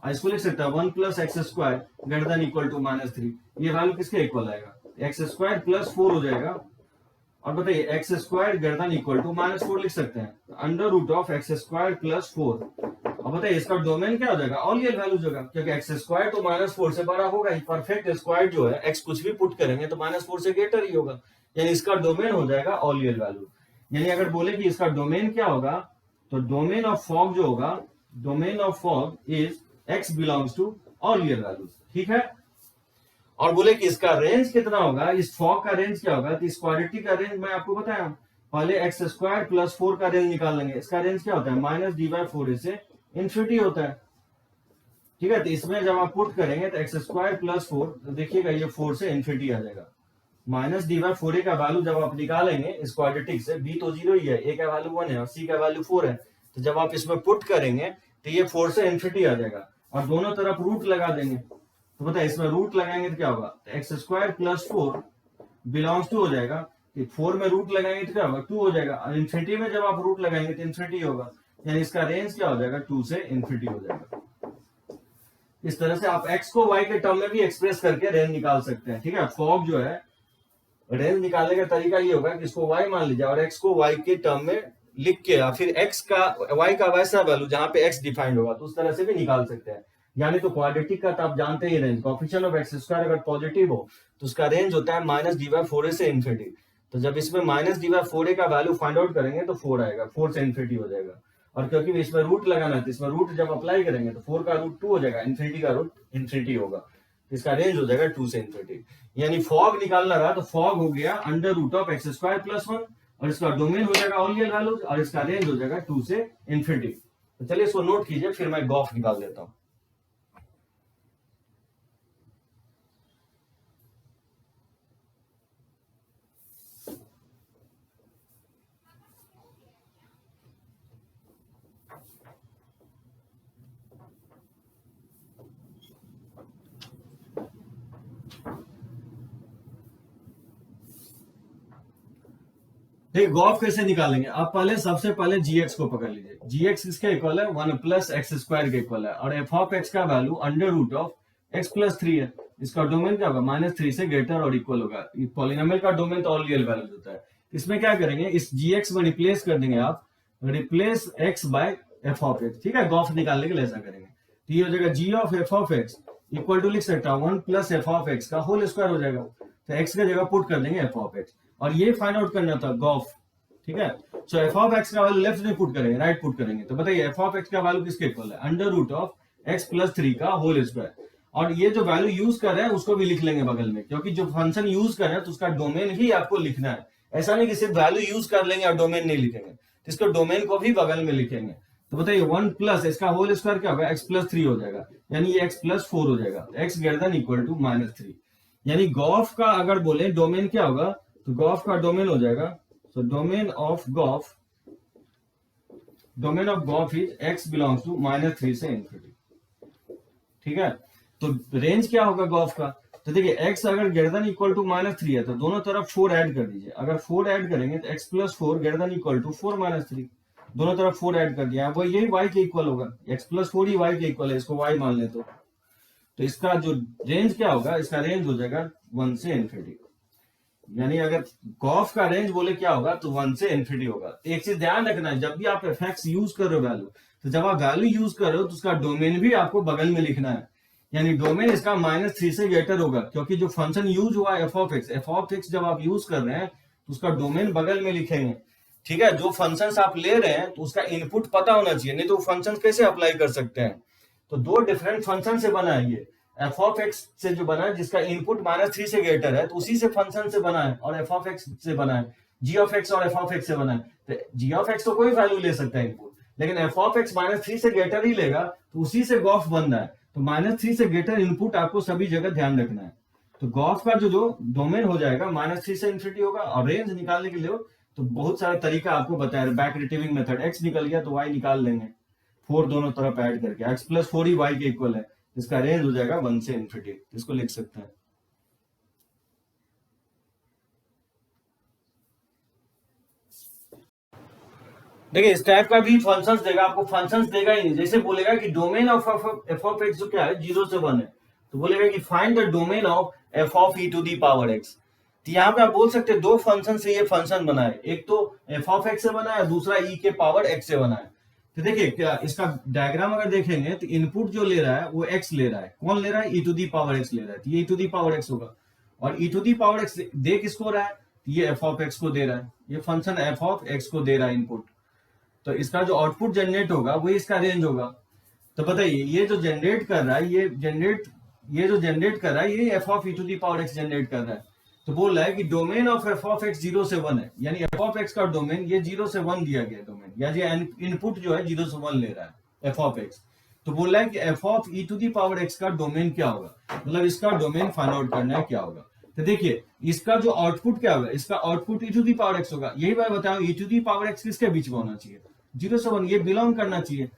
इसको लिख सकता है 1 plus x square greater than equal to -3। ये वैल्यू किसके इक्वल आएगा, एक्स स्क्वायर प्लस 4 हो जाएगा। और बताइए x square greater than equal to -4 लिख सकते हैं, under root of x square plus 4। अब बताइए इसका डोमेन क्या हो जाएगा, ऑल रियल वैल्यूज होगा, क्योंकि एक्स स्क्वायर तो -4 से बड़ा होगा ही। परफेक्ट स्क्वायर जो है, एक्स कुछ भी पुट करेंगे तो -4 से ग्रेटर ही होगा, यानी इसका डोमेन हो जाएगा ऑल रियल वैल्यू। यानी अगर बोले कि इसका डोमेन क्या होगा, तो डोमेन ऑफ फॉग जो होगा, डोमेन ऑफ फॉग is x belongs to all real values. ठीक है, और बोले कि इसका रेंज कितना होगा, इस फॉग का रेंज क्या होगा, तो इस क्वाड्रेटिक का रेंज मैं आपको बताया, पहले एक्स स्क्वायर प्लस 4 का रेंज निकाल लेंगे। इसका रेंज क्या होता है, -d/4 से इन्फिनिटी होता है। ठीक है, तो इसमें जब आप पुट करेंगे तो एक्स स्क्वायर प्लस 4, तो देखिएगा ये 4 से इन्फिनिटी आ जाएगा। -d/4 का वैल्यू जब आप निकालेंगे इस क्वाड्रेटिक से, b तो 0 ही है, a का वैल्यू 1 है और c का वैल्यू 4 है, तो जब आप इसमें पुट करेंगे तो ये 4 से इन्फिनिटी आ जाएगा और दोनों तरफ रूट लगा देंगे। तो बताइए इसमें रूट लगाएंगे तो क्या होगा, तो x square plus 4 belongs to हो जाएगा, 4 में रूट लगाएंगे तो क्या होगा, 2 हो जाएगा, और इन्फिनिटी में जब आप रूट लगाएंगे तो इन्फिनिटी होगा, यानी इसका रेंज क्या हो जाएगा, 2 से इन्फिनिटी हो जाएगा। इस तरह से आप x को y के टर्म में भी एक्सप्रेस करके रेंज निकाल सकते हैं। ठीक है, फॉग जो है रेंज निकालने का तरीका ये होगा कि इसको y मान लीजिए और x को y के टर्म में लिख के, या फिर x का y का वैसा वैल्यू जहां पे x डिफाइंड होगा, तो उस तरह से भी निकाल सकते हैं। यानी तो क्वाड्रेटिक का तो आप जानते ही, range coefficient of x square अगर पॉजिटिव हो तो उसका रेंज होता है -d/4 से इन्फिनिटी। तो जब इसमें -d/4 का वैल्यू फाइंड आउट करेंगे तो 4 आएगा, 4 से इन्फिनिटी हो जाएगा। और क्योंकि इसमें रूट लगाना है तो इसमें रूट जब अप्लाई करेंगे तो 4 का रूट 2 हो जाएगा, इन्फिनिटी का रूट इन्फिनिटी होगा, इसका रेंज हो जाएगा 2 से इन्फिनिटी। यानी फॉग निकालना रहा तो फॉग हो गया under root of x square plus 1, और इसका डोमेन हो जाएगा ऑल रियल वैल्यूज, और इसका रेंज हो जाएगा 2 से इन्फिनिटी। तो चलिए इसको नोट कीजिए, फिर मैं गॉफ निकाल देता हूं। देखिए गॉफ कैसे निकालेंगे, आप पहले सबसे पहले gx को पकड़ लीजिए, gx किसके इक्वल है, 1 प्लस एक्स स्क्वायर के इक्वल है, और एफ ऑफ एक्स का value under root of x plus 3 है। इसका डोमेन क्या होगा, -3 से ग्रेटर और इक्वल होगा। पॉलिनोमियल का डोमेन तो ऑल रियल वैल्यूज होता है। इसमें क्या करेंगे, इस gx में रिप्लेस कर देंगे आप, replace x by f of x. ठीक है, गॉफ निकालने के लिए ऐसा करेंगे, तो ये हो जाएगा g of f of x equal to, लिख सकता हूं 1 प्लस एफ ऑफ एक्स का होल स्क्वायर हो जाएगा। तो x की जगह पुट कर देंगे एफ ऑफ एक्स, और ये फाइंड आउट करना था गॉफ। ठीक है, सो एफ ऑफ एक्स का वैल्यू लेफ्ट में पुट करेंगे, राइट पुट करेंगे। तो बताइए एफ ऑफ एक्स का वैल्यू किसके इक्वल है, under root of x plus 3 का होल स्क्वायर। और ये जो वैल्यू यूज कर रहे हैं उसको भी लिख लेंगे बगल में, क्योंकि जो फंक्शन यूज कर रहे हैं तो उसका डोमेन ही आपको लिखना है। ऐसा नहीं कि सिर्फ वैल्यू यूज कर लेंगे और डोमेन नहीं लिखेंगे, तो इसको डोमेन को भी बगल में लिखेंगे। तो बताइए 1 प्लस इसका होल स्क्वायर क्या होगा, एक्स प्लस 3 हो जाएगा, यानी ये एक्स प्लस 4 हो जाएगा, x greater than equal to -3। यानी गॉफ का अगर बोले डोमेन क्या होगा, तो गॉफ का डोमेन हो जाएगा, so domain of Goff is x belongs to -3 से इन्फिनिटी। ठीक है, तो रेंज क्या होगा गॉफ का, तो देखिए x अगर ग्रेटर देन इक्वल टू -3 है तो दोनों तरफ 4 ऐड कर दीजिए। अगर 4 ऐड करेंगे तो x plus 4 greater than equal to 4 -3, दोनों तरफ 4 ऐड कर दिया, वो यही y के इक्वल होगा, x प्लस 4 ही y के इक्वल है, इसको y मान ले तो इसका जो रेंज क्या होगा, इसका रेंज हो जाएगा 1 से इन्फिनिटी। यानी अगर गॉफ का रेंज बोले क्या होगा तो 1 से इन्फिनिटी होगा। एक चीज ध्यान रखना है, जब भी आप एफ एक्स यूज कर रहे हो वैल्यू, तो जब आप वैल्यू यूज कर रहे हो तो उसका डोमेन भी आपको बगल में लिखना है। यानी डोमेन इसका -3 से ग्रेटर होगा, क्योंकि जो फंक्शन यूज हुआ एफ ऑफ एक्स जब आप यूज कर रहे हैं तो उसका डोमेन बगल में लिखेंगे। ठीक है, जो फंक्शंस आप ले रहे हैं तो उसका इनपुट पता होना चाहिए, नहीं तो फंक्शंस कैसे अप्लाई कर सकते हैं। तो दो डिफरेंट फंक्शन से बना है ये, एफ ऑफ एक्स से जो बना है जिसका इनपुट -3 से ग्रेटर है, तो उसी से फंक्शन से बना है, और एफ ऑफ एक्स से बना है, जी ऑफ एक्स और एफ ऑफ एक्स से बना है। तो जी ऑफ एक्स तो कोई वैल्यू ले सकता है इनपुट, लेकिन एफ ऑफ एक्स -3 से ग्रेटर ही लेगा, तो उसी से गॉफ बन रहा है। तो -3 से ग्रेटर इनपुट आपको सभी जगह ध्यान रखना है। तो गॉफ का जो डोमेन हो जाएगा -3 से इन्फिनिटी होगा, और रेंज निकालने के लिए तो बहुत सारा तरीका आपको बताया, बैक रिट्रीविंग मेथड, एक्स निकल गया तो वाई निकाल लेंगे, 4 दोनों तरफ ऐड करके, एक्स प्लस 4 ही वाई के इक्वल है, इसका रेंज हो जाएगा 1 से इन्फिनिटी, इसको लिख सकते हैं। देखिए इस टाइप का भी फंक्शंस देगा, आपको फंक्शंस देगा ही नहीं, जैसे बोलेगा कि domain of f of x जो क्या है 0 से 1 है, तो बोलेगा कि find the domain of f of e to the power x. तो यहाँ पे आप बोल सकते हैं दो फंक्शन से ये फंक्शन बना है, एक तो एफ ऑफ एक्स से बना है, दूसरा ई के पावर एक्स से बना है। तो देखिए क्या इसका डायग्राम अगर देखेंगे तो इनपुट जो ले रहा है वो एक्स ले रहा है, कौन ले रहा है, ई टू दी पावर एक्स ले रहा है, तो ये ई टू दी पावर एक्स होगा। और e to the power x दे किसको रहा है, तो ये एफ ऑफ एक्स को दे रहा है, ये फंक्शन एफ ऑफ एक्स को दे रहा है इनपुट। तो इसका जो आउटपुट जनरेट होगा वही इसका रेंज होगा। तो बताइए ये जो जनरेट कर रहा है, ये जो जनरेट कर रहा है ये f of e to the power x generate कर रहा है। तो बोल रहा है कि domain of f of x 0 से 1 है, यानी एफ ऑफ एक्स का डोमेन ये 0 से 1 दिया गया डोमेन, या ये इनपुट जो है 0 से 1 ले रहा है एफ ऑफ एक्स। तो बोल रहा है कि f of e to the power x का डोमेन क्या होगा, मतलब इसका डोमेन फाइंड आउट करना है क्या होगा। तो देखिए इसका जो आउटपुट क्या होगा, इसका output e to the power x होगा। यही मैं बताऊं e to the power x किसके बीच में होना चाहिए, 0 से 1, ये बिलोंग करना चाहिए।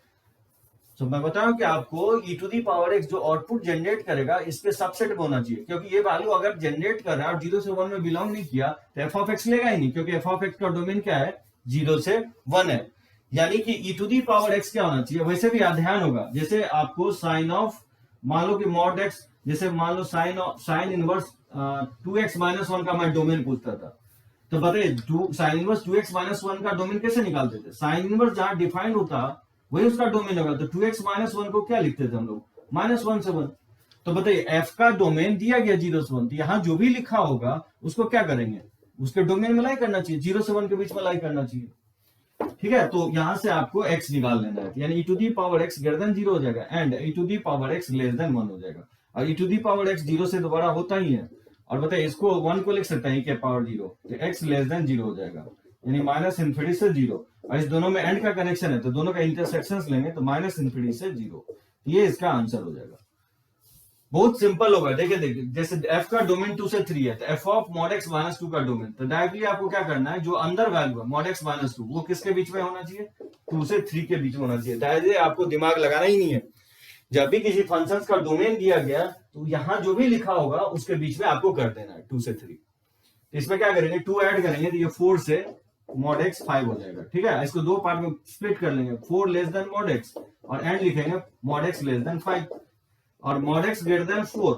तो मैं बताऊं कि आपको ई टू दी पावर एक्स जो आउटपुट जनरेट करेगा इसके सबसेट में होना चाहिए, क्योंकि ये वैल्यू अगर जनरेट कर रहा है और 0 से 1 में बिलोंग नहीं किया तो एफ ऑफ एक्स लेगा ही नहीं, क्योंकि एफ ऑफ एक्स का डोमेन क्या है 0 से 1 है। यानी कि ई टू दी पावर एक्स क्या होना चाहिए, वैसे भी ध्यान होगा, जैसे आपको साइन ऑफ, मान लो कि मॉड एक्स, जैसे मान लो साइन इनवर्स 2x - 1 का मैं डोमेन पूछता था, तो बताइए साइन इनवर्स 2x - 1 का डोमेन कैसे निकालते थे, साइन इनवर्स जहां डिफाइंड होता वही उसका डोमेन होगा। तो 2x - 1 को क्या लिखते थे हम लोग, -1 से 1। तो बताइए f का डोमेन दिया गया 0 से 1, तो यहाँ जो भी लिखा होगा उसको क्या करेंगे, उसके डोमेन में लाई करना चाहिए, 0 से 1 के बीच में लाई करना चाहिए। ठीक है, तो यहां से आपको x निकाल लेना है, यानी e to the power x greater than 0 हो जाएगा, and e to the power x less than 1 हो जाएगा। और e to the power x 0 से तो बड़ा होता ही है, और बताइए इसको 1 को लिख सकते हैं के पावर 0, तो x लेस देन 0 हो जाएगा, यानी -∞ से 0। और इस दोनों में एंड का कनेक्शन है तो दोनों का इंटरसेक्शंस लेंगे तो -∞ से 0, ये इसका आंसर हो जाएगा। बहुत सिंपल होगा। देखिए जैसे f का डोमेन 2 से 3 है, तो f ऑफ mod x - 2 का डोमेन, तो डायरेक्टली आपको क्या करना है, जो अंदर वैल्यू है mod x - 2 वो किसके बीच में होना चाहिए, 2 से 3 के बीच में होना चाहिए। डायरेक्टली आपको दिमाग लगाना ही नहीं है, जब भी किसी फंक्शंस का डोमेन दिया गया तो यहाँ जो भी लिखा होगा उसके बीच में आपको कर देना है 2 से 3। तो इसमें क्या करेंगे, 2 ऐड करेंगे तो ये 4 से mod x 5 हो जाएगा। ठीक है, इसको दो पार्ट में स्प्लिट कर लेंगे, 4 लेस देन mod x, और एंड लिखेंगे mod x लेस देन 5, और mod x greater then 4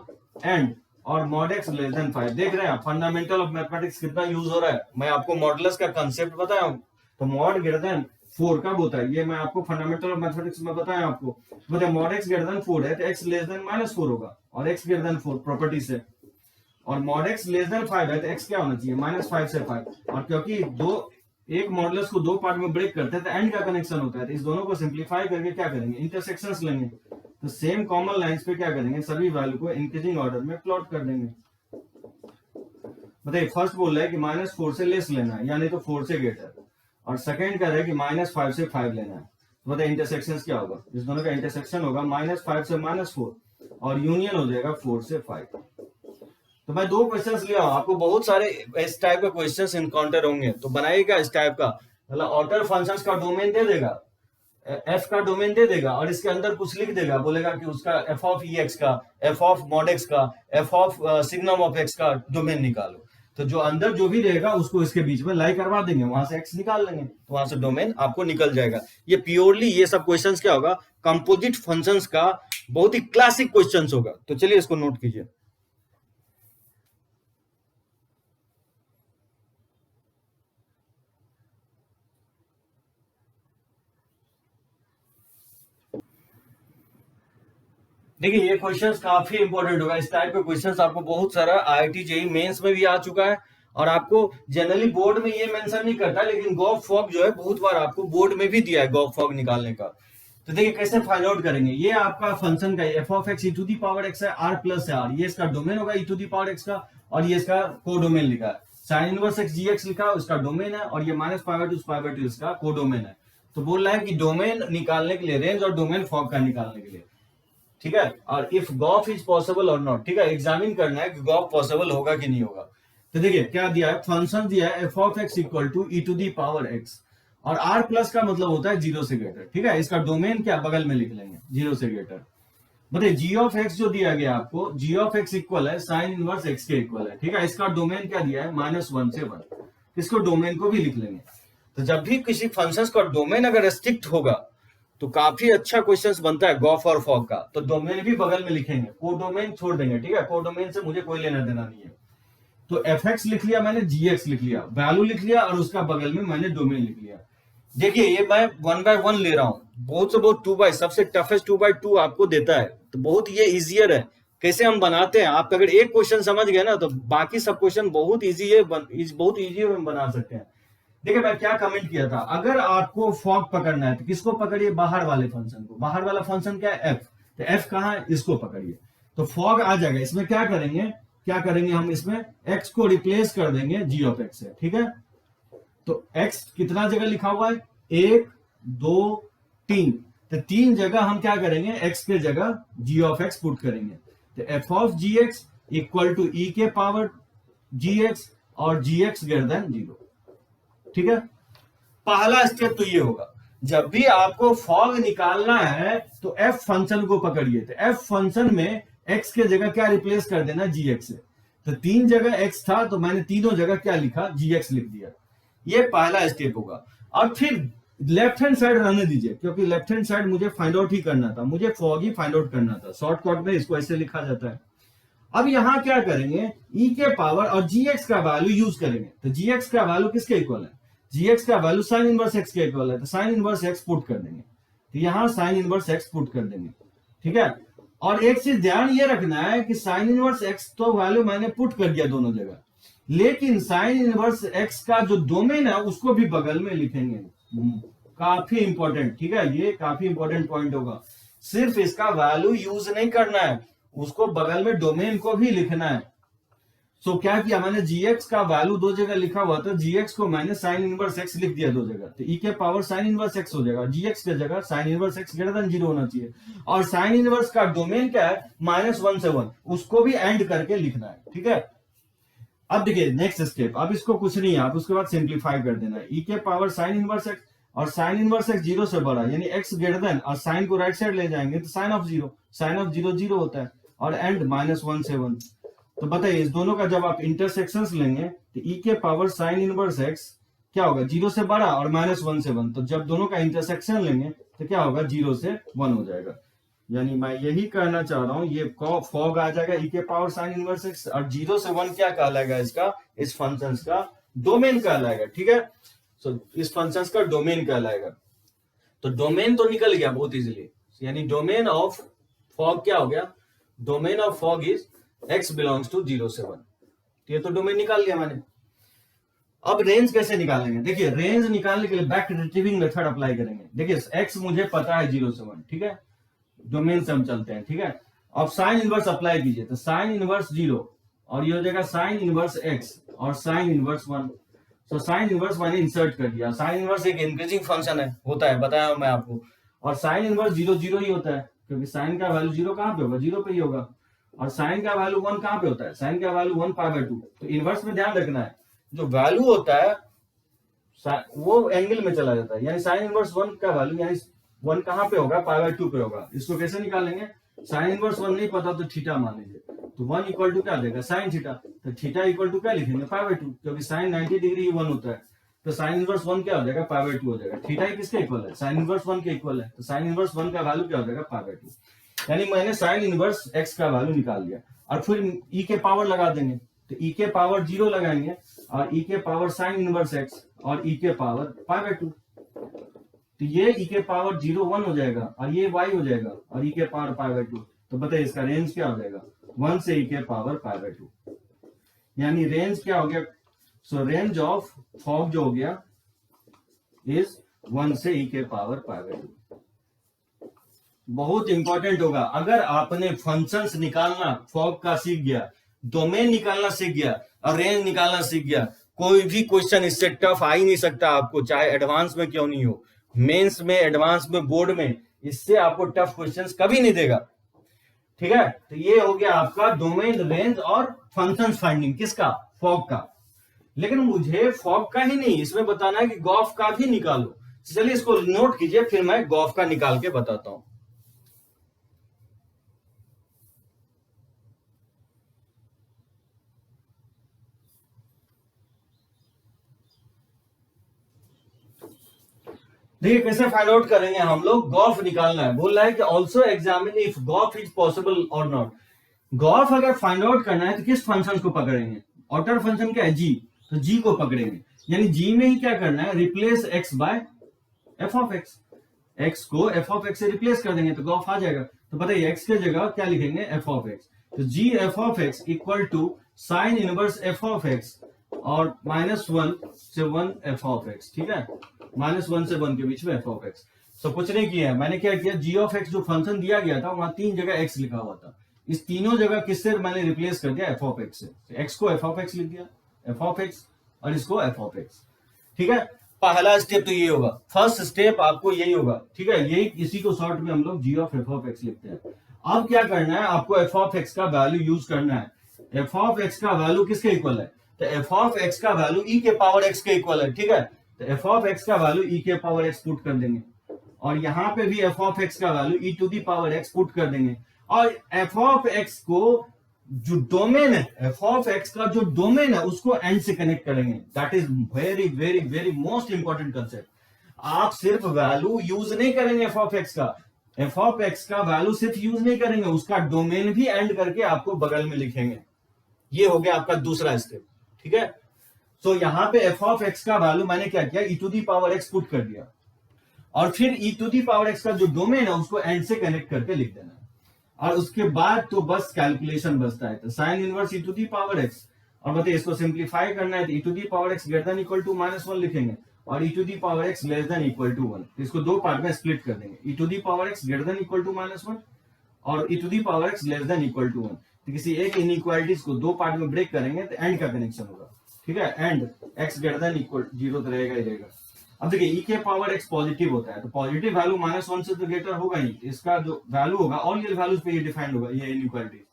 and, और mod x लेस देन 5। देख रहे हैं फंडामेंटल ऑफ मैथमेटिक्स कितना यूज हो रहा है। मैं आपको मॉडुलस का कंसेप्ट बताया हूं, तो मॉड ग्रेटर देन 4 कब होता है, ये मैं आपको फंडामेंटल ऑफ मैथमेटिक्स में बताया आपको। बताया mod x ग्रेटर देन 4 है तो x लेस देन -4 होगा, और x ग्रेटर देन 4 प्रॉपर्टी से, और mod x लेस देन 5 है तो x क्या होना चाहिए, -5 से 5। और क्योंकि एक मॉडुलस को दो पार्ट में ब्रेक करते हैं तो एंड का कनेक्शन होता है, तो इस दोनों को सिंप्लीफाई करके क्या करेंगे, इंटरसेक्शंस लेंगे, तो सेम कॉमन लाइंस पे क्या करेंगे, सभी वैल्यू को इंक्रीजिंग ऑर्डर में प्लॉट कर देंगे। बताइए फर्स्ट बोल रहा है कि -4 से लेस लेना है, यानी तो 4 से ग्रेटर, और सेकंड कह रहा है कि -5 से 5 लेना है। तो बताइए इंटरसेक्शंस क्या होगा, इस दोनों का इंटरसेक्शन होगा -5 से -4, और यूनियन हो जाएगा 4 से 5। तो मैं 2 क्वेश्चंस लिया हूं, आपको बहुत सारे इस टाइप के क्वेश्चंस इनकाउंटर होंगे, तो बनाइएगा इस टाइप का, मतलब ऑर्डर फंक्शंस का डोमेन दे देगा, एफ का डोमेन दे देगा, और इसके अंदर कुछ लिख देगा, बोलेगा कि उसका एफ ऑफ ई एक्स का, एफ ऑफ मॉड एक्स का, f of signum of x का डोमेन निकालो। तो जो अंदर जो भी रहेगा उसको इसके बीच में लाई करवा देंगे, वहां से एक्स निकाल लेंगे, तो वहां से डोमेन आपको निकल जाएगा। ये प्योरली ये सब क्वेश्चंस क्या होगा, कंपोजिट फंक्शंस का बहुत ही क्लासिक क्वेश्चंस होगा। तो चलिए इसको नोट कीजिए। देखिए ये क्वेश्चंस काफी इंपॉर्टेंट होगा, इस टाइप के क्वेश्चंस आपको बहुत सारा आईआईटी जेईई मेंस में भी आ चुका है, और आपको जनरली बोर्ड में ये मेंशन नहीं करता, लेकिन गॉफ फॉग जो है बहुत बार आपको बोर्ड में भी दिया है गॉफ फॉग निकालने का। तो देखिए कैसे फाइंड आउट करेंगे। ये आपका फंक्शन का f of x e to the power x है, आर प्लस है आर, ये इसका डोमेन होगा e to the power x का, और ये इसका कोडोमेन लिखा है। Sine inverse x g x लिखा है, उसका डोमेन है, और ये माइनस पाई बाय टू इसका कोडोमेन है। तो बोल रहा है कि डोमेन निकालने के लिए, रेंज और डोमेन फॉग का निकालने के लिए, ठीक है, और इफ गॉफ इज पॉसिबल और नॉट, ठीक है, एग्जामिन करना है कि गॉफ पॉसिबल होगा कि नहीं होगा। तो देखिए क्या दिया है, फंक्शन दिया है f of x equal to e to the power x, और आर प्लस का मतलब होता है जीरो से ग्रेटर, ठीक है, इसका डोमेन क्या बगल में लिख लेंगे, जीरो से ग्रेटर। बताइए जी ऑफ एक्स जो दिया गया आपको, जी ऑफ एक्स इक्वल है साइन इनवर्स एक्स के इक्वल है, ठीक है, इसका डोमेन क्या दिया है, -1 से 1, इसको डोमेन को भी लिख लेंगे। तो जब भी किसी फंक्शन का डोमेन अगर रेस्ट्रिक्ट होगा तो काफी अच्छा क्वेश्चंस बनता है गॉफ और फॉग का, तो डोमेन भी बगल में लिखेंगे, कोडोमेन छोड़ देंगे, ठीक है, कोडोमेन से मुझे कोई लेना देना नहीं है। तो एफ एक्स लिख लिया मैंने, जी एक्स लिख लिया, वैल्यू लिख लिया, और उसका बगल में मैंने डोमेन लिख लिया। देखिए ये मैं 1 by 1 ले रहा हूँ, बहुत से बहुत 2 by, सबसे टफेस्ट 2 by 2 आपको देता है, तो बहुत ये इजियर है कैसे हम बनाते हैं। आप अगर एक क्वेश्चन समझ गए ना तो बाकी सब क्वेश्चन बहुत इजी है, बहुत इजी हम बना सकते हैं। देखिए मैं क्या कमेंट किया था, अगर आपको फॉग पकड़ना है तो किसको पकड़िए, बाहर वाले फंक्शन को। बाहर वाला फंक्शन क्या है, एफ, तो एफ कहाँ है, इसको पकड़िए, तो फॉग आ जाएगा। इसमें क्या करेंगे हम इसमें एक्स को रिप्लेस कर देंगे जी ऑफ एक्स से, ठीक है। तो एक्स कितना जगह लिखा हुआ है, 1 2 3, तो 3 जगह हम क्या करेंगे, एक्स के जगह जी ऑफ एक्स पुट करेंगे। तो F of g x equal to e के पावर जी एक्स, और जी एक्स ग्रेटर देन 0, ठीक है। पहला स्टेप तो ये होगा, जब भी आपको फॉग निकालना है तो एफ फंक्शन को पकड़िए, तो एफ फंक्शन में एक्स के जगह क्या रिप्लेस कर देना, जी एक्स से। तो 3 जगह एक्स था तो मैंने तीनों जगह क्या लिखा, जी एक्स लिख दिया। ये पहला स्टेप होगा। और फिर लेफ्ट हैंड साइड रहने दीजिए, क्योंकि लेफ्ट हैंड साइड मुझे फाइंड आउट ही करना था, मुझे फॉग ही फाइंड आउट करना था, शॉर्टकट में इसको ऐसे लिखा जाता है। अब यहां क्या करेंगे, ई के पावर और जी एक्स का वैल्यू यूज करेंगे। तो जी एक्स का वैल्यू किसके इक्वल है, जी एक्स का वैल्यू साइन इनवर्स एक्स के इक्वल है, तो साइन इनवर्स एक्स पुट कर देंगे। तो यहां साइन इनवर्स एक्स पुट कर देंगे, ठीक है। और एक चीज ध्यान ये रखना है कि साइन इनवर्स एक्स तो वैल्यू मैंने पुट कर दिया दोनों जगह, लेकिन साइन इनवर्स एक्स का जो डोमेन है उसको भी बगल में लिखेंगे। काफी इंपॉर्टेंट, ठीक है, ये काफी इंपॉर्टेंट पॉइंट होगा। सिर्फ इसका वैल्यू यूज नहीं करना है, उसको बगल में डोमेन को भी लिखना है। सो क्या किया मैंने, जीएक्स का वैल्यू 2 जगह लिखा हुआ था, जीएक्स को मैंने साइन इनवर्स एक्स लिख दिया 2 जगह, तो ई के पावर साइन इनवर्स एक्स हो जाएगा, जीएक्स के जगह sign inverse x greater than 0 होना चाहिए। और साइन इनवर्स का डोमेन क्या है, -1 से 1, उसको भी एंड करके लिखना है, ठीक है। अब देखिए नेक्स्ट स्टेप, अब इसको कुछ नहीं है, आप उसके बाद सिंप्लीफाई कर देना है। ई के पावर साइन इनवर्स एक्स, और साइन इनवर्स एक्स 0 से बड़ा, यानी एक्स ग्रेटर देन, और साइन को राइट साइड ले जाएंगे तो साइन ऑफ 0, साइन ऑफ 0 0 होता है, और एंड -1 से 1। तो बताइए इस दोनों का जब आप इंटरसेक्शन लेंगे तो ई के पावर साइन इनवर्स एक्स क्या होगा, 0 से बड़ा और -1 से 1, तो जब दोनों का इंटरसेक्शन लेंगे तो क्या होगा, 0 से 1 हो जाएगा। यानी मैं यही कहना चाह रहा हूं, ये फॉग आ जाएगा ई के पावर साइन इनवर्स एक्स, और 0 से 1 क्या कहलाएगा, इसका, इस फंक्शन का डोमेन कहलाएगा, ठीक है। सो इस फंक्शन का डोमेन कहलाएगा। तो डोमेन तो निकल गया बहुत इजीली, यानी डोमेन ऑफ फॉग क्या हो गया, डोमेन ऑफ फॉग इज x बिलोंग्स टू 0 से 1, ये तो डोमेन निकाल लिया मैंने। अब रेंज कैसे निकालेंगे, देखिए रेंज निकालने के लिए बैक रिट्रीविंग मेथड अप्लाई करेंगे। देखिए x मुझे पता है 0 से 1, ठीक है, डोमेन से हम चलते हैं, ठीक है। अब साइन इनवर्स अप्लाई कीजिए, तो साइन इनवर्स 0, और ये हो जाएगा साइन इनवर्स x, और साइन इनवर्स 1। तो साइन इनवर्स मैंने इंसर्ट कर दिया। साइन इनवर्स एक इंक्रीजिंग फंक्शन है, होता है, बताया मैं आपको, और साइन इनवर्स 0 0 ही होता है, क्योंकि साइन का वैल्यू 0 कहां पे होगा, 0 पे ही होगा। और साइन का वैल्यू 1 कहां पे होता है, साइन का वैल्यू 1 π/2। तो इनवर्स में ध्यान रखना है, जो वैल्यू होता है वो एंगल में चला जाता है, यानी साइन इनवर्स 1 का वैल्यू, यानी 1 कहां पे होगा, π/2 पे होगा। इसको कैसे निकालेंगे, साइन इनवर्स 1 नहीं पता तो थीटा मान लीजिए, तो 1 इक्वल टू क्या देगा, साइन थीटा, तो थीटा इक्वल टू क्या लिखेंगे, π/2, क्योंकि साइन 90 डिग्री 1 होता है, तो साइन इनवर्स 1 क्या हो जाएगा, π/2 हो जाएगा। थीटा किसके इक्वल है, साइन इनवर्स 1 के इक्वल है, तो साइन इनवर्स 1 का वैल्यू क्या हो जाएगा, π/2। यानी मैंने साइन इनवर्स x का वैल्यू निकाल लिया, और फिर e के पावर लगा देंगे, तो e के पावर 0 लगाएंगे, और e के पावर साइन इनवर्स x, और e के पावर π/2, तो ये e के पावर 0 1 हो जाएगा, और ये y हो जाएगा, और e के पावर π/2। तो बताइए इसका रेंज क्या हो जाएगा, 1 से e के पावर π/2, यानी रेंज क्या हो गया, सो रेंज ऑफ फॉग जो हो गया इज 1 से e के पावर π/2। बहुत इंपॉर्टेंट होगा। अगर आपने फंक्शंस निकालना फॉग का सीख गया, डोमेन निकालना सीख गया और रेंज निकालना सीख गया, कोई भी क्वेश्चन इससे टफ आ ही नहीं सकता आपको, चाहे एडवांस में क्यों नहीं हो। मेंस में, एडवांस में, बोर्ड में इससे आपको टफ क्वेश्चंस कभी नहीं देगा। ठीक है, तो ये हो गया आपका डोमेन, रेंज और फंक्शंस फाइंडिंग किसका, फॉग का। लेकिन मुझे फॉग का ही नहीं, इसमें बताना है कि गॉफ का भी निकालो। चलिए इसको नोट कीजिए, फिर मैं गॉफ का निकाल के बताता हूं। देखिए कैसे फाइंड आउट करेंगे हम लोग, गॉफ निकालना है। बोल रहा है कि also examine if Gauff is possible और नॉट। गॉफ अगर फाइंड आउट करना है तो किस फंक्शन को पकड़ेंगे, ऑर्डर फंक्शन क्या है, जी, तो जी को पकड़ेंगे। यानी जी में ही क्या करना है, replace x by f of x, x को एफ ऑफ एक्स से रिप्लेस कर देंगे तो गॉफ आ जाएगा। तो बताइए एक्स के जगह क्या लिखेंगे, एफ ऑफ एक्स। तो g f of x equal to sine inverse f of x और -1 से 1 एफ ऑफ एक्स। ठीक है, -1 से 1 के बीच में एफ ऑफ एक्स। तो कुछ नहीं किया, मैंने क्या किया, जी ऑफ एक्स जो फंक्शन दिया गया था वहां 3 जगह एक्स लिखा हुआ था, इस तीनों जगह किससे मैंने रिप्लेस कर दिया, एफ ऑफ एक्स से। तो एक्स को एफ ऑफ एक्स लिख दिया, एफ ऑफ एक्स, और इसको एफ ऑफ एक्स। ठीक है, पहला स्टेप तो ये होगा, फर्स्ट स्टेप आपको यही होगा। ठीक है, यही इसी को शॉर्ट में हम लोग जी ऑफ एफ ऑफ एक्स लिखते हैं। अब क्या करना है, आपको एफ ऑफ एक्स का वैल्यू यूज करना है। एफ ऑफ एक्स का वैल्यू किसके इक्वल है, तो एफ ऑफ एक्स का वैल्यू ई के पावर एक्स के इक्वल है। ठीक है, तो एफ ऑफ एक्स का वैल्यू ई के पावर एक्स पुट कर देंगे, और यहां पे भी एफ ऑफ एक्स का value e to the power x put कर देंगे। और एफ ऑफ एक्स को जो डोमेन है, एफ ऑफ एक्स का जो डोमेन है उसको एंड से कनेक्ट करेंगे। That is very very very most important concept. आप सिर्फ वैल्यू यूज नहीं करेंगे एफ ऑफ एक्स का, एफ ऑफ एक्स का वैल्यू सिर्फ यूज नहीं करेंगे, उसका डोमेन भी एंड करके आपको बगल में लिखेंगे। ये हो गया आपका दूसरा स्टेप। ठीक है, तो यहां पे एफ ऑफ एक्स का वैल्यू मैंने क्या किया, e to the power x put कर दिया, और फिर e to the power x का जो डोमेन है उसको एंड से कनेक्ट करके लिख देना है। और उसके बाद तो बस कैलकुलेशन बचता है, तो sine inverse e to the power x, और बताइए इसको सिंप्लीफाई करना है तो e to the power x greater than equal to -1 लिखेंगे, और e to the power x less than equal to 1। तो इसको दो पार्ट में स्प्लिट कर देंगे, e to the power x greater than equal to -1 और e to the power x less than equal to 1। तो किसी एक इनइक्वालिटीज को दो पार्ट में ब्रेक करेंगे तो एंड का कनेक्शन होगा। ठीक है, and x greater than equal 0 तो रहेगा ही रहेगा। अब देखिए ई के पावर एक्स पॉजिटिव होता है, तो पॉजिटिव वैल्यू -1 से तो ग्रेटर होगा ही, इसका जो वैल्यू होगा ऑल रियल वैल्यूज पे ये डिफाइंड होगा, ये इनइक्वालिटी।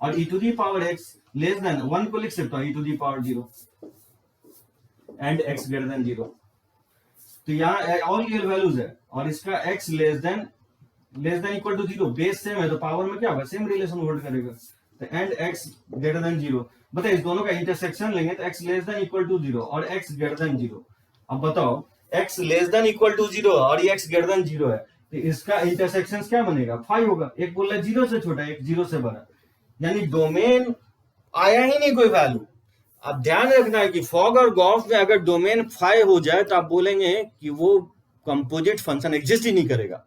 और e to the power x less than 1 को लिख सकता हूं e to the power 0 and x greater than 0। तो यहाँ ऑल रियल वैल्यूज है, और इसका x less than equal to 0, base same है तो पावर में क्या होगा, सेम रिलेशन होल्ड करेगा। तो एंड एक्स ग्रेटर देन 0, बताइए इस दोनों का इंटरसेक्शन लेंगे तो x less than equal to 0 और एक्स ग्रेटर देन 0। अब बताओ x less than equal to 0 और ये x ग्रेटर देन 0 है, तो इसका इंटरसेक्शन क्या बनेगा, 5 होगा। एक बोल रहा है 0 से छोटा, एक 0 से बड़ा, यानी डोमेन आया ही नहीं कोई वैल्यू। अब ध्यान रखना है कि फॉग और गॉफ में अगर डोमेन 5 हो जाए तो आप बोलेंगे कि वो कंपोजिट फंक्शन एग्जिस्ट ही नहीं करेगा।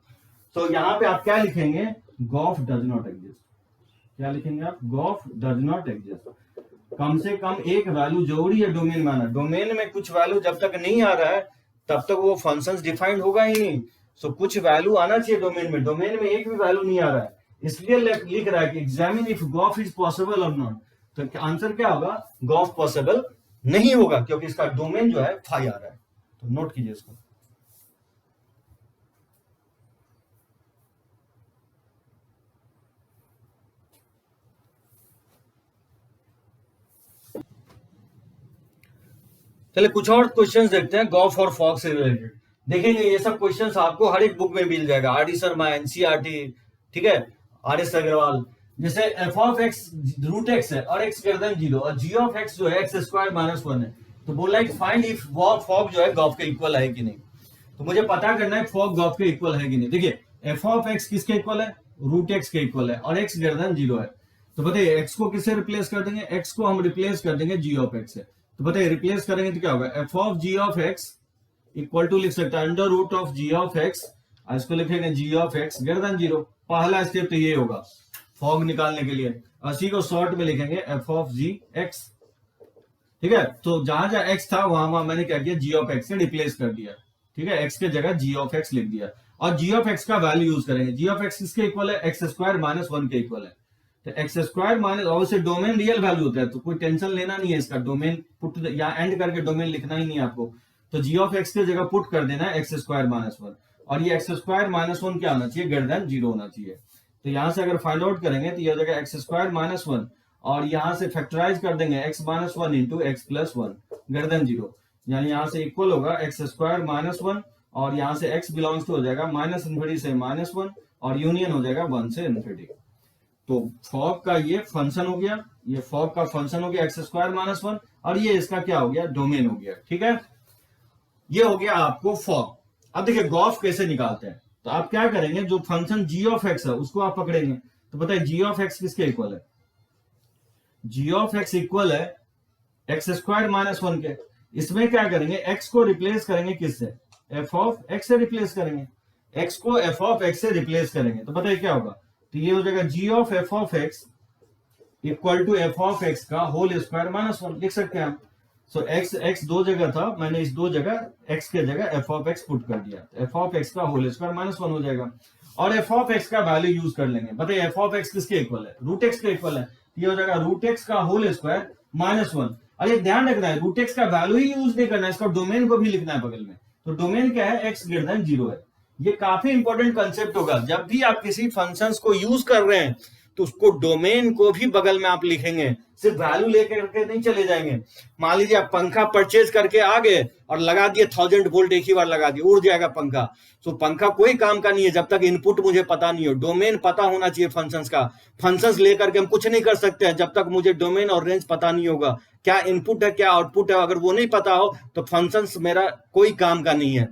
तो यहाँ पे आप क्या लिखेंगे, गॉफ डज नॉट एग्जिस्ट। क्या लिखेंगे आप, गॉफ डज नॉट एग्जिस्ट। कम से कम एक वैल्यू जरूरी है डोमेन में आना। डोमेन में कुछ वैल्यू जब तक नहीं आ रहा है तब तक वो फंक्शंस डिफाइंड होगा ही नहीं। सो कुछ वैल्यू आना चाहिए डोमेन में, डोमेन में एक भी वैल्यू नहीं आ रहा है, इसलिए लिख रहा है कि examine if Gauff is possible और नॉट। तो आंसर क्या होगा, गॉफ पॉसिबल नहीं होगा, क्योंकि इसका डोमेन जो है 5 आ रहा है। तो नोट कीजिए इसको। चलिए कुछ और क्वेश्चंस देखते हैं गॉफ और फॉग से रिलेटेड। देखेंगे ये सब क्वेश्चंस आपको हर एक बुक में मिल जाएगा, आर डी शर्मा, एनसीईआरटी, ठीक है, आर एस अग्रवाल। जैसे F of x root x है और एक्स ग्रेटर देन 0, और जी ऑफ एक्स जो है एक्स स्क्वायर -1 है। तो बोला है फाइंड इफ फॉग जो है गॉफ के इक्वल है कि नहीं। तो मुझे पता करना है फॉग गॉफ के इक्वल है कि नहीं। देखिए एफ ऑफ एक्स किसके इक्वल है, रूट एक्स के इक्वल है, और एक्स ग्रेटर देन 0 है। तो बताइए एक्स को किससे रिप्लेस कर देंगे, एक्स को हम रिप्लेस कर देंगे जी ऑफ एक्स से। तो बताइए रिप्लेस करेंगे तो क्या होगा, f of ji of x equal to लिख सकता है under root of ji of x, इसको लिखेंगे g of x greater than 0। पहला स्टेप तो ये होगा फॉग निकालने के लिए। इसी को शॉर्ट में लिखेंगे एफ ऑफ जी एक्स ठीक है, तो जहां जहां एक्स था वहां वहां मैंने क्या किया, जी ऑफ एक्स से रिप्लेस कर दिया। ठीक है, एक्स के जगह जी ऑफ एक्स लिख दिया, और जी ऑफ एक्स का वैल्यू यूज करेंगे। जी ऑफ एक्स किसके इक्वल है, एक्स स्क्वायर माइनस वन के इक्वल है। तो x square minus, obviously domain real value होता है, तो कोई टेंशन लेना नहीं है इसका, डोमेन पुट या एंड करके डोमेन लिखना ही नहीं है आपको। तो जी ऑफ एक्स की जगह पुट कर देना है एक्स स्क्वायर माइनस वन, और ये एक्स स्क्वायर माइनस वन क्या होना चाहिए, ग्रेटर देन जीरो होना चाहिए। तो यहां से अगर फाइंड आउट करेंगे तो यह हो जाएगा एक्स स्क्वायर माइनस वन, और यहां से फैक्टराइज कर देंगे x minus one into x plus one greater than zero, यानी यहां से इक्वल होगा एक्स स्क्वायर माइनस वन, और यहां से एक्स बिलोंग्स टू हो जाएगा माइनस इन्फिनिटी से माइनस वन, और यूनियन हो जाएगा वन से इन्फिनिटी। तो फॉग का ये फंक्शन हो गया, ये फॉग का फंक्शन हो गया एक्स स्क्वायर माइनस वन, और ये इसका क्या हो गया, डोमेन हो गया। ठीक है, ये हो गया आपको फॉग। अब देखिए गॉफ कैसे निकालते हैं, तो आप क्या करेंगे, जो फंक्शन जी ऑफ एक्स है उसको आप पकड़ेंगे। तो बताइए जी ऑफ एक्स किसके इक्वल है, जी ऑफ एक्स इक्वल है एक्स स्क्वायर माइनस वन के। इसमें क्या करेंगे, एक्स को रिप्लेस करेंगे किससे, एफ ऑफ एक्स से रिप्लेस करेंगे, एक्स को एफ ऑफ एक्स से रिप्लेस करेंगे। तो बताइए क्या होगा, तो ये हो जाएगा g of f of x equal to f of x का होल स्क्वायर माइनस वन, लिख सकते हैं हम। सो एक्स एक्स दो जगह था, मैंने इस दो जगह एक्स के जगह एफ ऑफ एक्स पुट कर दिया, एफ ऑफ एक्स का होल स्क्वायर माइनस वन हो जाएगा, और एफ ऑफ एक्स का वैल्यू यूज कर लेंगे। बताइए एफ ऑफ एक्स किसके इक्वल है, रूट एक्स के इक्वल है, ये हो जाएगा रूट एक्स का होल स्क्वायर माइनस वन। और ये ध्यान रखना है, रूट एक्स का वैल्यू ही यूज नहीं करना है, इसका डोमेन को भी लिखना है बगल में। तो डोमेन क्या है, एक्स ग्रेटर देन जीरो है। ये काफी इंपॉर्टेंट कंसेप्ट होगा, जब भी आप किसी फंक्शंस को यूज कर रहे हैं तो उसको डोमेन को भी बगल में आप लिखेंगे, सिर्फ वैल्यू लेकर के नहीं चले जाएंगे। मान लीजिए आप पंखा परचेज करके आ गए और लगा दिए 1000 वोल्ट, एक ही बार लगा दिए, उड़ जाएगा पंखा। तो पंखा कोई काम का नहीं है जब तक इनपुट मुझे पता नहीं हो, डोमेन पता होना चाहिए फंक्शंस का। फंक्शंस लेकर के हम कुछ नहीं कर सकते हैं जब तक मुझे डोमेन और रेंज पता नहीं होगा, क्या इनपुट है क्या आउटपुट है। अगर वो नहीं पता हो तो फंक्शंस मेरा कोई काम का नहीं है।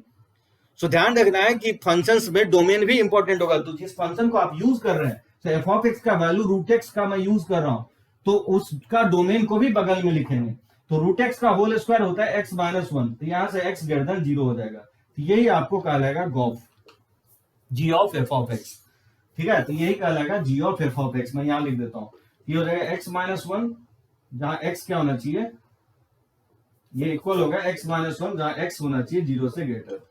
सो ध्यान रखना है कि फंक्शंस में डोमेन भी इंपॉर्टेंट होगा। तो जिस फंक्शन को आप यूज कर रहे हैं, तो एफ ऑफ एक्स का वैल्यू रूट एक्स का मैं यूज कर रहा हूं, तो उसका डोमेन को भी बगल में लिखेंगे। तो रूट एक्स का होल स्क्वायर होता है एक्स माइनस वन, तो यहां से एक्स ग्रेटर देन जीरो हो जाएगा। तो यही आपको कहलाएगा गॉफ, g of f of x. ठीक है, तो यही कहलाएगा g of f of x. मैं यहां लिख देता हूं, ये हो जाएगा एक्स माइनस वन, जहां एक्स क्या होना चाहिए, ये इक्वल होगा एक्स माइनस वन, जहां एक्स होना चाहिए जीरो से ग्रेटर,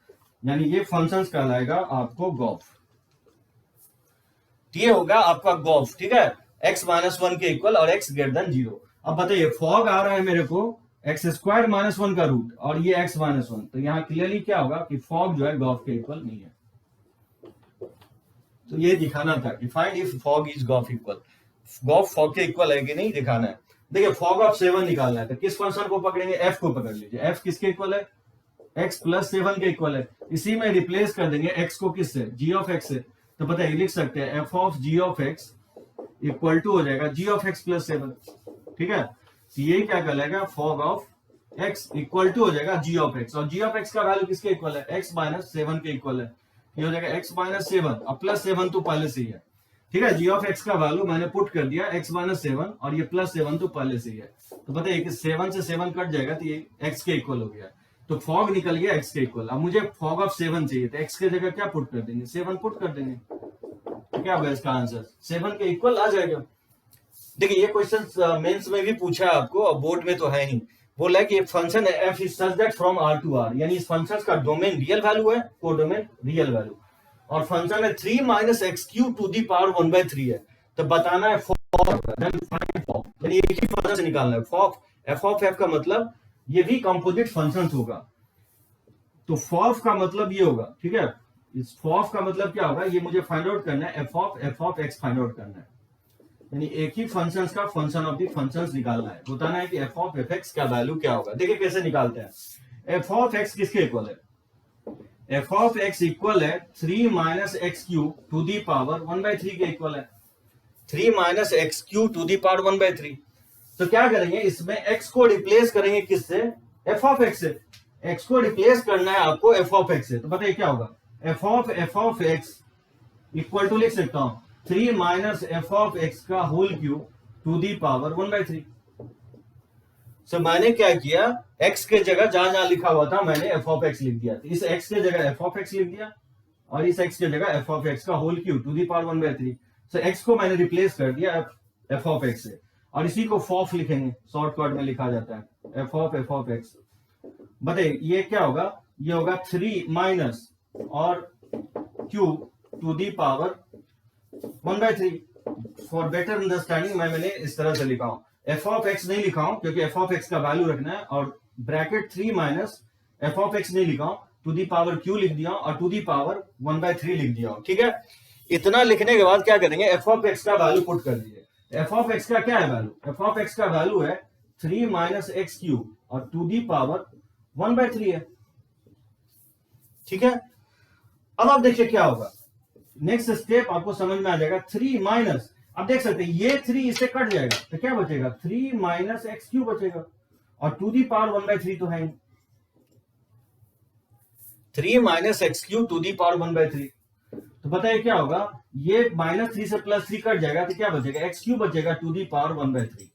यानी ये फंक्शन कहलाएगा आपको गॉफ। ये होगा आपका गॉफ। ठीक है, एक्स माइनस वन के इक्वल और एक्स ग्रेटर देन जीरो। अब बताइए फॉग आ रहा है मेरे को एक्स स्क्वायर माइनस वन का रूट, और ये एक्स माइनस वन, तो यहां क्लियरली क्या होगा कि फॉग जो है गॉफ के इक्वल नहीं है। तो ये दिखाना था कि फाइंड इफ फॉग इज गॉफ इक्वल, गॉफ फॉग के इक्वल है कि नहीं दिखाना है। देखिए फॉग ऑफ सेवन निकालना है, तो किस फंक्शन को पकड़ेंगे, एफ को पकड़ लीजिए। एफ किसके इक्वल है, एक्स प्लस सेवन के इक्वल है। इसी में रिप्लेस कर देंगे एक्स को किससे, जी ऑफ एक्स से। तो पता है लिख सकते हैं f of ji of x equal to हो जाएगा g of x plus seven. ठीक है, तो ये क्या कहलाएगा, फॉग ऑफ एक्स इक्वल टू हो जाएगा जी ऑफ एक्स, और जी ऑफ एक्स का वैल्यू किसके इक्वल है, एक्स माइनस सेवन के इक्वल है। ये हो जाएगा एक्स माइनस सेवन, और प्लस सेवन तो पहले से ही है। ठीक है, जी ऑफ एक्स का वैल्यू मैंने पुट कर दिया एक्स माइनस सेवन, और ये प्लस सेवन तो पहले से ही है। तो बताइए कि सेवन से सेवन कट जाएगा, तो ये एक्स के इक्वल हो गया। तो फॉग निकल गया एक्स के इक्वल। अब मुझे फॉग ऑफ सेवन चाहिए, तो एक्स के जगह क्या पुट कर देंगे, सेवन पुट कर देंगे। तो क्या होगा इसका आंसर, सेवन के इक्वल आ जाएगा। देखिए ये क्वेश्चन मेंस में भी पूछा है आपको, और बोर्ड में तो है ही। बोला है कि function f is such that from R to R, यानी इस फंक्शन का डोमेन रियल वैल्यू है, कोडोमेन रियल वैल्यू, और फंक्शन है 3 minus x cube to the power 1/3 है। तो बताना है फॉग, यानी एक ही फंक्शन से निकालना है फॉग। एफ ऑफ एफ का मतलब ये भी कंपोजिट फंक्शन होगा। तो फॉफ का मतलब ये होगा। ठीक है, इस फॉफ का मतलब क्या होगा, ये मुझे फाइंड आउट करना है, f of x find out करना है, यानी एक ही फंक्शंस का फंक्शन ऑफ द फंक्शंस निकालना है। बताना है कि एफ ऑफ एफ एक्स का वैल्यू क्या होगा। देखिए कैसे निकालते हैं, एफ ऑफ एक्स किसके इक्वल है, एफ ऑफ एक्स इक्वल है 3 minus x cube to the power 1/3 के इक्वल है। 3 minus x cube to the power 1/3। तो क्या करेंगे, इसमें x को रिप्लेस करेंगे किससे, एफ ऑफ एक्स से। x को रिप्लेस करना है आपको एफ ऑफ एक्स से, तो बताइए क्या होगा, f of x equal to लिख सकता हूं 3 माइनस एफ ऑफ एक्स का whole cube to the power 1/3। So मैंने क्या किया, x के जगह जहां जहां लिखा हुआ था मैंने एफ ऑफ एक्स लिख दिया। तो इस x के जगह एफ ऑफ एक्स लिख दिया, और इस x के जगह एफ ऑफ एक्स का whole cube to the power 1/3। So x को मैंने रिप्लेस कर दिया एफ ऑफ एक्स से, और इसी को फॉफ लिखेंगे, शॉर्टकट में लिखा जाता है एफ ऑफ एक्स। बताइए ये क्या होगा, ये होगा 3 माइनस और cube to the power 1/3। For better understanding मैंने इस तरह से लिखा हूं, एफ ऑफ एक्स नहीं लिखा हूं क्योंकि एफ ऑफ एक्स का वैल्यू रखना है, और bracket 3 minus f of x नहीं लिखा हूं, टू दी पावर क्यू लिख दिया और टू दी पावर 1/3 लिख दिया। ठीक है, इतना लिखने के बाद क्या करेंगे, एफ ऑफ एक्स का वैल्यू पुट कर दीजिए। एफ ऑफ एक्स का क्या है वैल्यू, एफ ऑफ एक्स का वैल्यू है 3 माइनस एक्स क्यू और टू दी पावर 1/3 है। ठीक है, अब आप देखिए क्या होगा, नेक्स्ट स्टेप आपको समझ में आ जाएगा। 3 माइनस, आप देख सकते हैं ये 3 इससे कट जाएगा तो क्या बचेगा, 3 माइनस एक्स क्यू बचेगा, और टू दी पावर 1/3 तो है 3 minus x cube to the power 1/3। तो बताइए क्या होगा, ये -3 से +3 कट जाएगा तो क्या बचेगा, एक्स क्यू बचेगा टू दी पावर 1/3।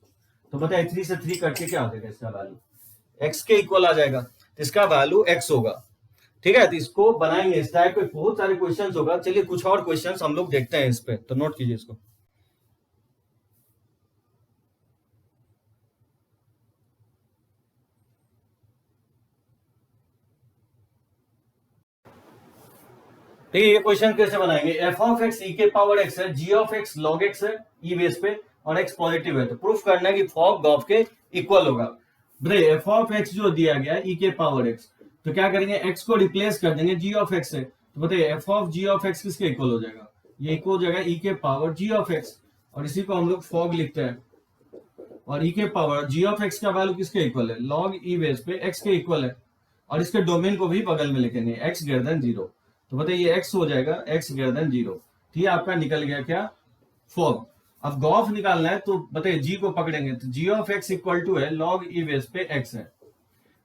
तो बताइए 3 से 3 कट के क्या हो जाएगा, इसका वैल्यू एक्स के इक्वल आ जाएगा, तो इसका वैल्यू एक्स होगा। ठीक है, तो इसको बनाएंगे, इस टाइप के बहुत सारे क्वेश्चंस होगा। चलिए कुछ और क्वेश्चंस हम लोग देखते हैं इस पे, तो नोट कीजिए इसको। ठीक है, ये क्वेश्चन कैसे बनाएंगे, एफ ऑफ एक्स ई के पावर एक्स है, जी ऑफ एक्स लॉग एक्स है ई बेस पे, और एक्स पॉजिटिव है, तो प्रूफ करना है कि फॉग गॉफ के इक्वल होगा। बताइए एफ ऑफ एक्स जो दिया गया है ई के पावर एक्स, तो क्या करेंगे, एक्स को रिप्लेस कर देंगे जी ऑफ एक्स से, तो बताइए f of ji of x किसके इक्वल हो जाएगा, ये इक्वल हो जाएगा ई के पावर जी ऑफ एक्स, और इसी को हम लोग फॉग लिखते हैं। और ई के पावर जी ऑफ एक्स का वैल्यू किसके इक्वल है, लॉग ई बेस पे एक्स के इक्वल है, और इसके डोमेन को भी बगल में लिखेंगे एक्स ग्रेटर देन 0। तो बताइए एक्स हो जाएगा एक्स ग्रेटर देन 0। ठीक है, आपका निकल गया क्या, फॉग। अब गॉफ निकालना है तो बताइए जी को पकड़ेंगे, तो G of x equal to है लॉग ई बेस पे एक्स है।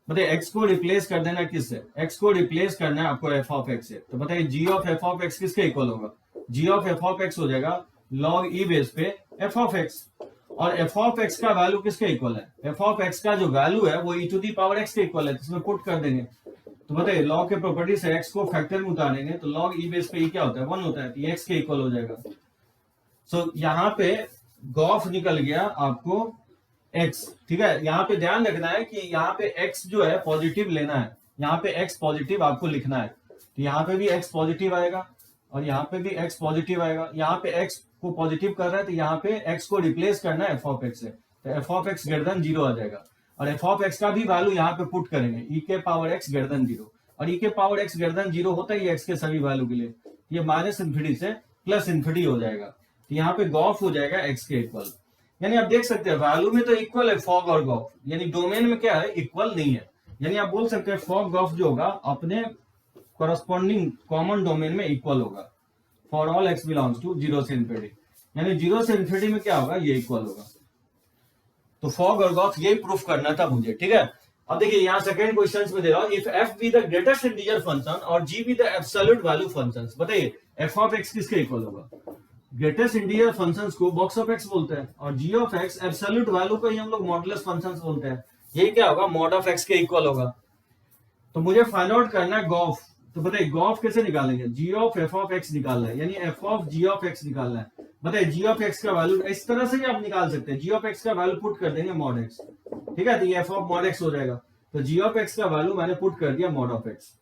बताइए एक्स को रिप्लेस कर देना किससे, एक्स को रिप्लेस करना है आपको एफ ऑफ एक्स से, तो बताइए जी ऑफ एफ ऑफ एक्स किसके इक्वल होगा, जी ऑफ एफ ऑफ एक्स हो जाएगा लॉग ई बेस पे एफ ऑफ एक्स। और एफ ऑफ एक्स का वैल्यू किसके इक्वल है, एफ ऑफ एक्स का जो वैल्यू है वो ई टू दी पावर एक्स के इक्वल है, तो इसमें पुट कर देंगे। तो बताइए लॉग के प्रॉपर्टी से एक्स को फैक्टर में उतारेंगे तो लॉग ई बेस पे ई क्या होता है, 1 होता है, तो एक्स के इक्वल हो जाएगा। सो यहाँ पे गॉफ निकल गया आपको एक्स। ठीक है, यहाँ पे ध्यान रखना है कि यहाँ पे एक्स जो है पॉजिटिव लेना है, यहाँ पे एक्स पॉजिटिव आपको लिखना है, तो यहाँ पे भी एक्स पॉजिटिव आएगा और यहाँ पे भी एक्स पॉजिटिव आएगा। यहाँ पे एक्स को पॉजिटिव कर रहा है तो यहाँ पे एक्स को रिप्लेस करना है एफ ऑफ एक्स से, तो F of x greater than 0 आ जाएगा, और एफ ऑफ एक्स का भी वैल्यू यहाँ पे पुट करेंगे ई के पावर एक्स ग्रेटर देन 0, और ई के पावर एक्स ग्रेटर देन 0 होता ही एक्स के सभी वैल्यू के लिए, ये -∞ से +∞ हो जाएगा, तो यहाँ पे गॉफ हो जाएगा एक्स के इक्वल। यानी आप देख सकते हैं वैल्यू में तो इक्वल है फॉग और गॉफ, यानी डोमेन में क्या है, इक्वल नहीं है। यानी आप बोल सकते हैं फॉग गॉफ जो होगा अपने कॉरस्पॉन्डिंग कॉमन डोमेन में इक्वल होगा for all x belongs to 0 से इन्फिनिटी, यानी 0 से इन्फिनिटी में क्या होगा, ये इक्वल होगा। तो फॉग और गॉफ यही प्रूफ करना था मुझे। ठीक है, अब देखिए यहाँ सेकंड क्वेश्चन में दे रहा हूं, if f be the greatest integer function और g be the absolute value function, बताइए एफ ऑफ एक्स किसके इक्वल होगा, ग्रेटेस्ट इंटीजर फंक्शंस को बॉक्स ऑफ एक्स बोलते हैं, और जी ऑफ एक्स एब्सोल्यूट वैल्यू को ही हम लोग मॉडुलस फंक्शंस बोलते हैं, ये क्या होगा, मॉड ऑफ एक्स के इक्वल होगा। तो मुझे फाइंड आउट करना है गॉफ, तो बताइए गॉफ कैसे निकालेंगे, g of f of x निकालना है, यानी f of ji of x निकालना है। बताइए जी ऑफ एक्स का वैल्यू इस तरह से भी आप निकाल सकते हैं, जी ऑफ एक्स का वैल्यू पुट कर देंगे मॉड एक्स। ठीक है, तो ये एफ ऑफ मॉड एक्स हो जाएगा, तो जी ऑफ एक्स का वैल्यू मैंने पुट कर दिया मॉड ऑफ एक्स,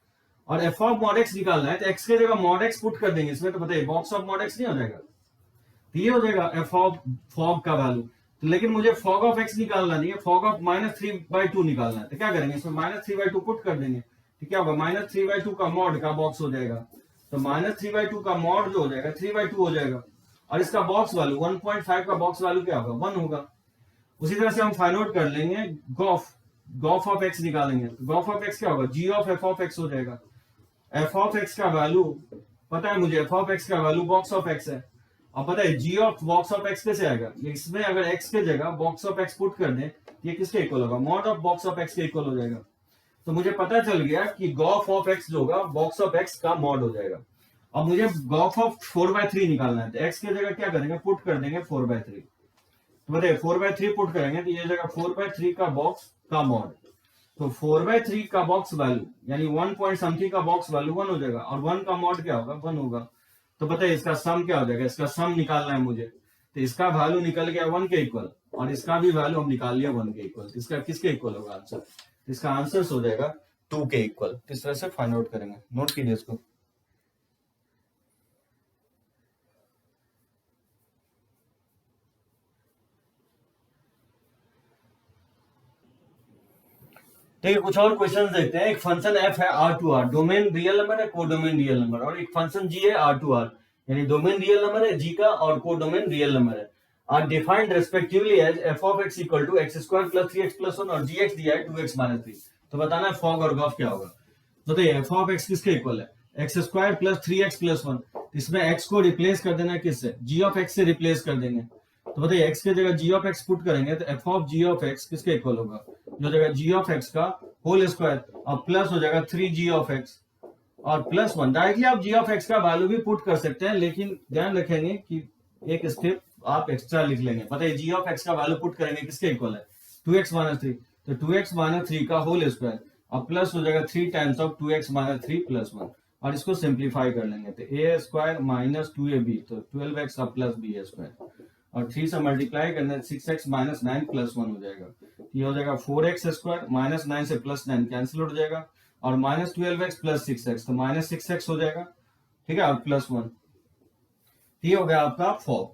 और एफ ऑफ मॉड एक्स निकालना है तो एक्स की जगह मॉड एक्स पुट कर देंगे इसमें, तो बताइए बॉक्स ऑफ मॉड एक्स नहीं हो जाएगा, तो ये हो जाएगा एफ ऑफ फॉग का वैल्यू। तो लेकिन मुझे फॉग ऑफ एक्स निकालना नहीं है, फॉग ऑफ -3/2 निकालना है, तो क्या करेंगे इसमें -3/2 पुट कर देंगे, तो क्या होगा, -3/2 का मॉड का बॉक्स हो जाएगा, तो -3/2 का मॉड जो हो जाएगा 3/2 हो जाएगा, और इसका बॉक्स वैल्यू 1.5 का बॉक्स वैल्यू क्या होगा, 1 होगा। उसी तरह से हम फाइंड आउट कर लेंगे गॉफ ऑफ एक्स निकालेंगे, तो गॉफ ऑफ एक्स क्या होगा, जी ऑफ एफ ऑफ एक्स हो जाएगा। एफ ऑफ एक्स का वैल्यू पता है मुझे, एफ ऑफ एक्स का वैल्यू बॉक्स ऑफ एक्स है, अब पता है जी ऑफ बॉक्स ऑफ एक्स कैसे आएगा, इसमें अगर एक्स के जगह बॉक्स ऑफ एक्स पुट कर दें ये किसके इक्वल होगा, mod of box of x के इक्वल हो जाएगा। तो मुझे पता चल गया कि गॉफ ऑफ एक्स जो होगा बॉक्स ऑफ एक्स का मॉड हो जाएगा। अब मुझे गॉफ ऑफ 4/3 निकालना है, तो एक्स की जगह क्या करेंगे, पुट कर देंगे 4/3, तो बताइए 4/3 पुट करेंगे तो ये जगह 4/3 का बॉक्स का मॉड, तो 4/3 का बॉक्स वैल्यू यानी 1 पॉइंट समथिंग का बॉक्स वैल्यू 1 हो जाएगा, और 1 का मॉड क्या होगा, 1 होगा। तो बताइए इसका सम क्या हो जाएगा, इसका सम निकालना है मुझे, तो इसका वैल्यू निकल गया 1 के इक्वल, और इसका भी वैल्यू हम निकाल लिया 1 के इक्वल। इसका किसके इक्वल होगा आंसर? इसका आंसर हो जाएगा 2 के इक्वल। इस तरह से फाइंड आउट करेंगे, नोट कीजिए इसको। ठीक है, कुछ और क्वेश्चंस देखते हैं। एक फंक्शन f है R2R, डोमेन रियल नंबर है, कोडोमेन रियल नंबर, और एक फंक्शन g है R2R, यानी डोमेन रियल नंबर है g का और कोडोमेन रियल नंबर है। Are defined respectively as f of x equal to x square plus 3x plus 1 और gx दिया है 2x माइनस 3। तो बताना है फॉग और गॉफ क्या होगा। बताइए f of x किसके इक्वल है? x square plus 3x plus 1। इसमें x को रिप्लेस कर देना है किससे? g of x से रिप्लेस कर देंगे। तो बताइए x की जगह g of x पुट करेंगे तो f of g of x किसके इक्वल होगा? जो जगह g of x का होल स्क्वायर और प्लस हो जाएगा 3g of x और प्लस 1। डायरेक्टली आप g of x का वैल्यू भी पुट कर सकते हैं, लेकिन ध्यान रखेंगे कि एक स्टेप आप एक्स्ट्रा लिख लेंगे। बताइए g of x का वैल्यू पुट करेंगे किसके इक्वल है? 2x माइनस 3, तो 2x माइनस 3 का होल स्क्वायर और प्लस हो जाएगा 3 times of 2x minus 3 plus 1, और इसको सिंप्लीफाई कर लेंगे तो a स्क्वायर माइनस 2ab, तो 12x और प्लस b स्क्वायर, और 3 से मल्टीप्लाई करने 6x माइनस 9 प्लस 1 हो जाएगा। ये हो जाएगा 4x स्क्वायर, माइनस 9 से प्लस 9 कैंसिल हो जाएगा, और माइनस 12x प्लस 6x, तो माइनस 6x हो जाएगा, ठीक है, और प्लस 1। ये हो गया आपका फॉग।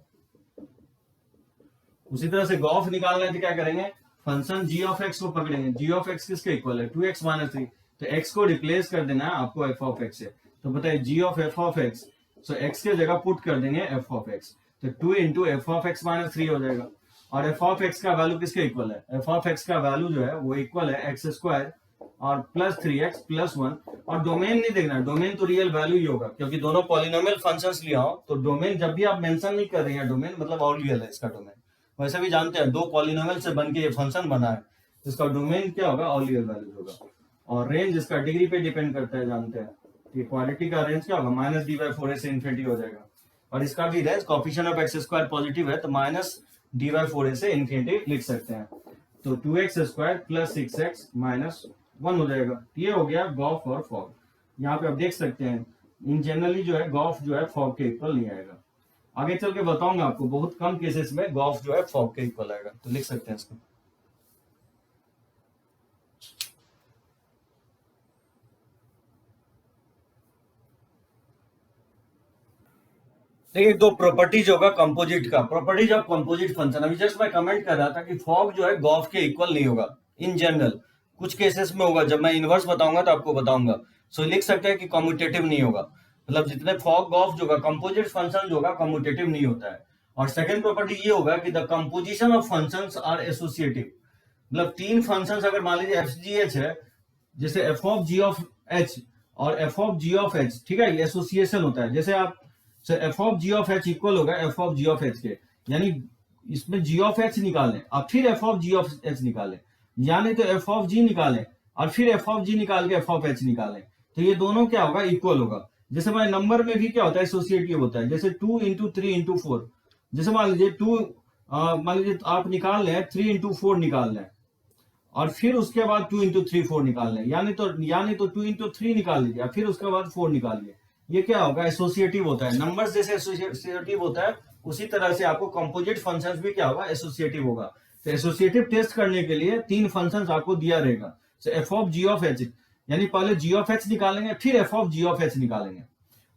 उसी तरह से गॉफ निकालना है तो क्या करेंगे? फंक्शन g of x को पकड़ेंगे। g of x किसके इक्वल है? 2x माइनस 3, तो x को रिप्लेस कर देना है आपको f of x से। तो बताइए g of f of x, so x के जगह पुट कर देंगे f of x, तो 2 into F of x minus 3 हो जाएगा। और एफ ऑफ एक्स का वैल्यू किसके इक्वल है? एफ ऑफ एक्स का वैल्यू जो है वो इक्वल है एक्स स्क्वायर और प्लस 3x प्लस 1, और डोमेन नहीं देखना, डोमेन तो रियल वैल्यू ही होगा, क्योंकि दोनों पॉलिनोमियल फंक्शंस लिया हो तो डोमेन जब भी आप मेंशन नहीं कर रहे हैं डोमेन मतलब और रियल है इसका डोमेन। वैसे भी जानते हैं दो पॉलिनोमियल से बन के ये फंक्शन बना है, इसका डोमेन क्या होगा? ऑल रियल वैल्यू होगा। और रेंज इसका डिग्री पे डिपेंड करता है, जानते हैं। इक्वालिटी का रेंज क्या होगा? माइनस d/4 से इन्फिनिटी हो जाएगा, और इसका भी range coefficient of x square positive है तो माइनस d/4 से इन्फिनिटी लिख सकते हैं। तो 2x square plus 6x minus 1 हो जाएगा। ये हो गया गॉफ और फॉग। यहाँ पे आप देख सकते हैं इन जनरली जो है गॉफ जो है फॉग के इक्वल नहीं आएगा। आगे चल के बताऊंगा आपको, बहुत कम केसेस में गॉफ जो है फॉग के इक्वल आएगा, तो लिख सकते हैं इसको। देखिए दो प्रॉपर्टीज होगा कंपोजिट का, प्रॉपर्टीज ऑफ कंपोजिट फंक्शन। अभी जस्ट मैं कमेंट कर रहा था कि फॉग जो है गॉफ के इक्वल नहीं होगा इन जनरल, कुछ केसेस में होगा, जब मैं इनवर्स बताऊंगा तो आपको बताऊंगा। सो लिख सकते हैं कि कम्यूटेटिव नहीं होगा, मतलब जितने फॉग गॉफ जो होगा कंपोजिट फंक्शन जो होगा कम्यूटेटिव नहीं होता है। और सेकंड प्रॉपर्टी ये होगा कि the composition of functions are associative, मतलब तीन फंक्शंस अगर मान लीजिए एफ है, जैसे F of ji of h और f of ji of h, ठीक है, ये एसोसिएशन होता है। जैसे आप f of ji of h equal होगा f of ji of h के, यानी इसमें जी ऑफ एच निकालें और फिर f of ji of h निकालें, यानी तो एफ ऑफ जी निकालें और फिर एफ ऑफ जी निकाल के एफ ऑफ एच निकालें, तो ये दोनों क्या होगा? इक्वल होगा। जैसे हमारे नंबर में भी क्या होता है? एसोसिएटिव होता है। जैसे 2 इंटू 3 इंटू 4, जैसे मान लीजिए मान लीजिए आप निकाल लें 3 इंटू 4 निकाल लें और फिर उसके बाद 2 इंटू 3 4 निकाल लें, यानी तो 2 इंटू 3 निकाल लीजिए फिर उसके बाद 4 निकालिए। ये क्या होगा? एसोसिएटिव होता है। नंबर्स जैसे एसोसिएटिव होता है उसी तरह से आपको कंपोजिट फंक्शंस भी क्या होगा? एसोसिएटिव होगा। तो एसोसिएटिव टेस्ट करने के लिए तीन फंक्शंस आपको दिया रहेगा। तो F of ji of h, यानी पहले जी ऑफ एच निकालेंगे फिर f of ji of h निकालेंगे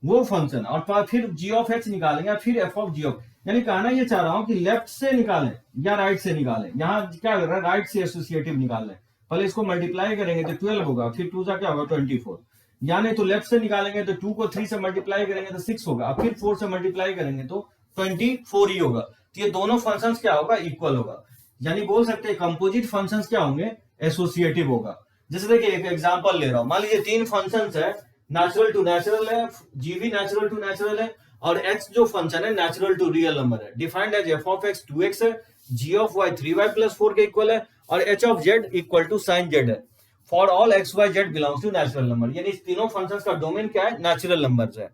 वो फंक्शन, और फिर जी ऑफ एच निकालेंगे फिर एफ ऑफ जी ऑफ, यानी कहना ये चाह रहा हूं कि लेफ्ट से निकालें या राइट से निकालें। यहाँ क्या कर रहा है? राइट से एसोसिएटिव निकाल लें। पहले इसको मल्टीप्लाई करेंगे तो 12 होगा, फिर 2 का क्या होगा? 24, यानी तो लेफ्ट से निकालेंगे तो 2 को 3 से मल्टीप्लाई करेंगे तो 6 होगा, फिर 4 से मल्टीप्लाई करेंगे तो 24 ही होगा। तो ये दोनों फंक्शंस क्या होगा? इक्वल होगा। यानी बोल सकते हैं कंपोजिट फंक्शंस क्या होंगे? एसोसिएटिव होगा। जैसे देखिए एक एग्जांपल ले रहा हूं, मान लीजिए तीन फंक्शंस है, नेचुरल टू नेचुरल है, जी भी नेचुरल टू नेचुरल है, और एच जो फंक्शन है नेचुरल टू रियल नंबर है। Defined as f of x 2x है, जी ऑफ वाई 3y प्लस 4 के इक्वल है, और h of z equal to sine z है। For all x y z belongs to natural number, यानी इस तीनों functions का डोमेन क्या है? नेचुरल नंबर्स है।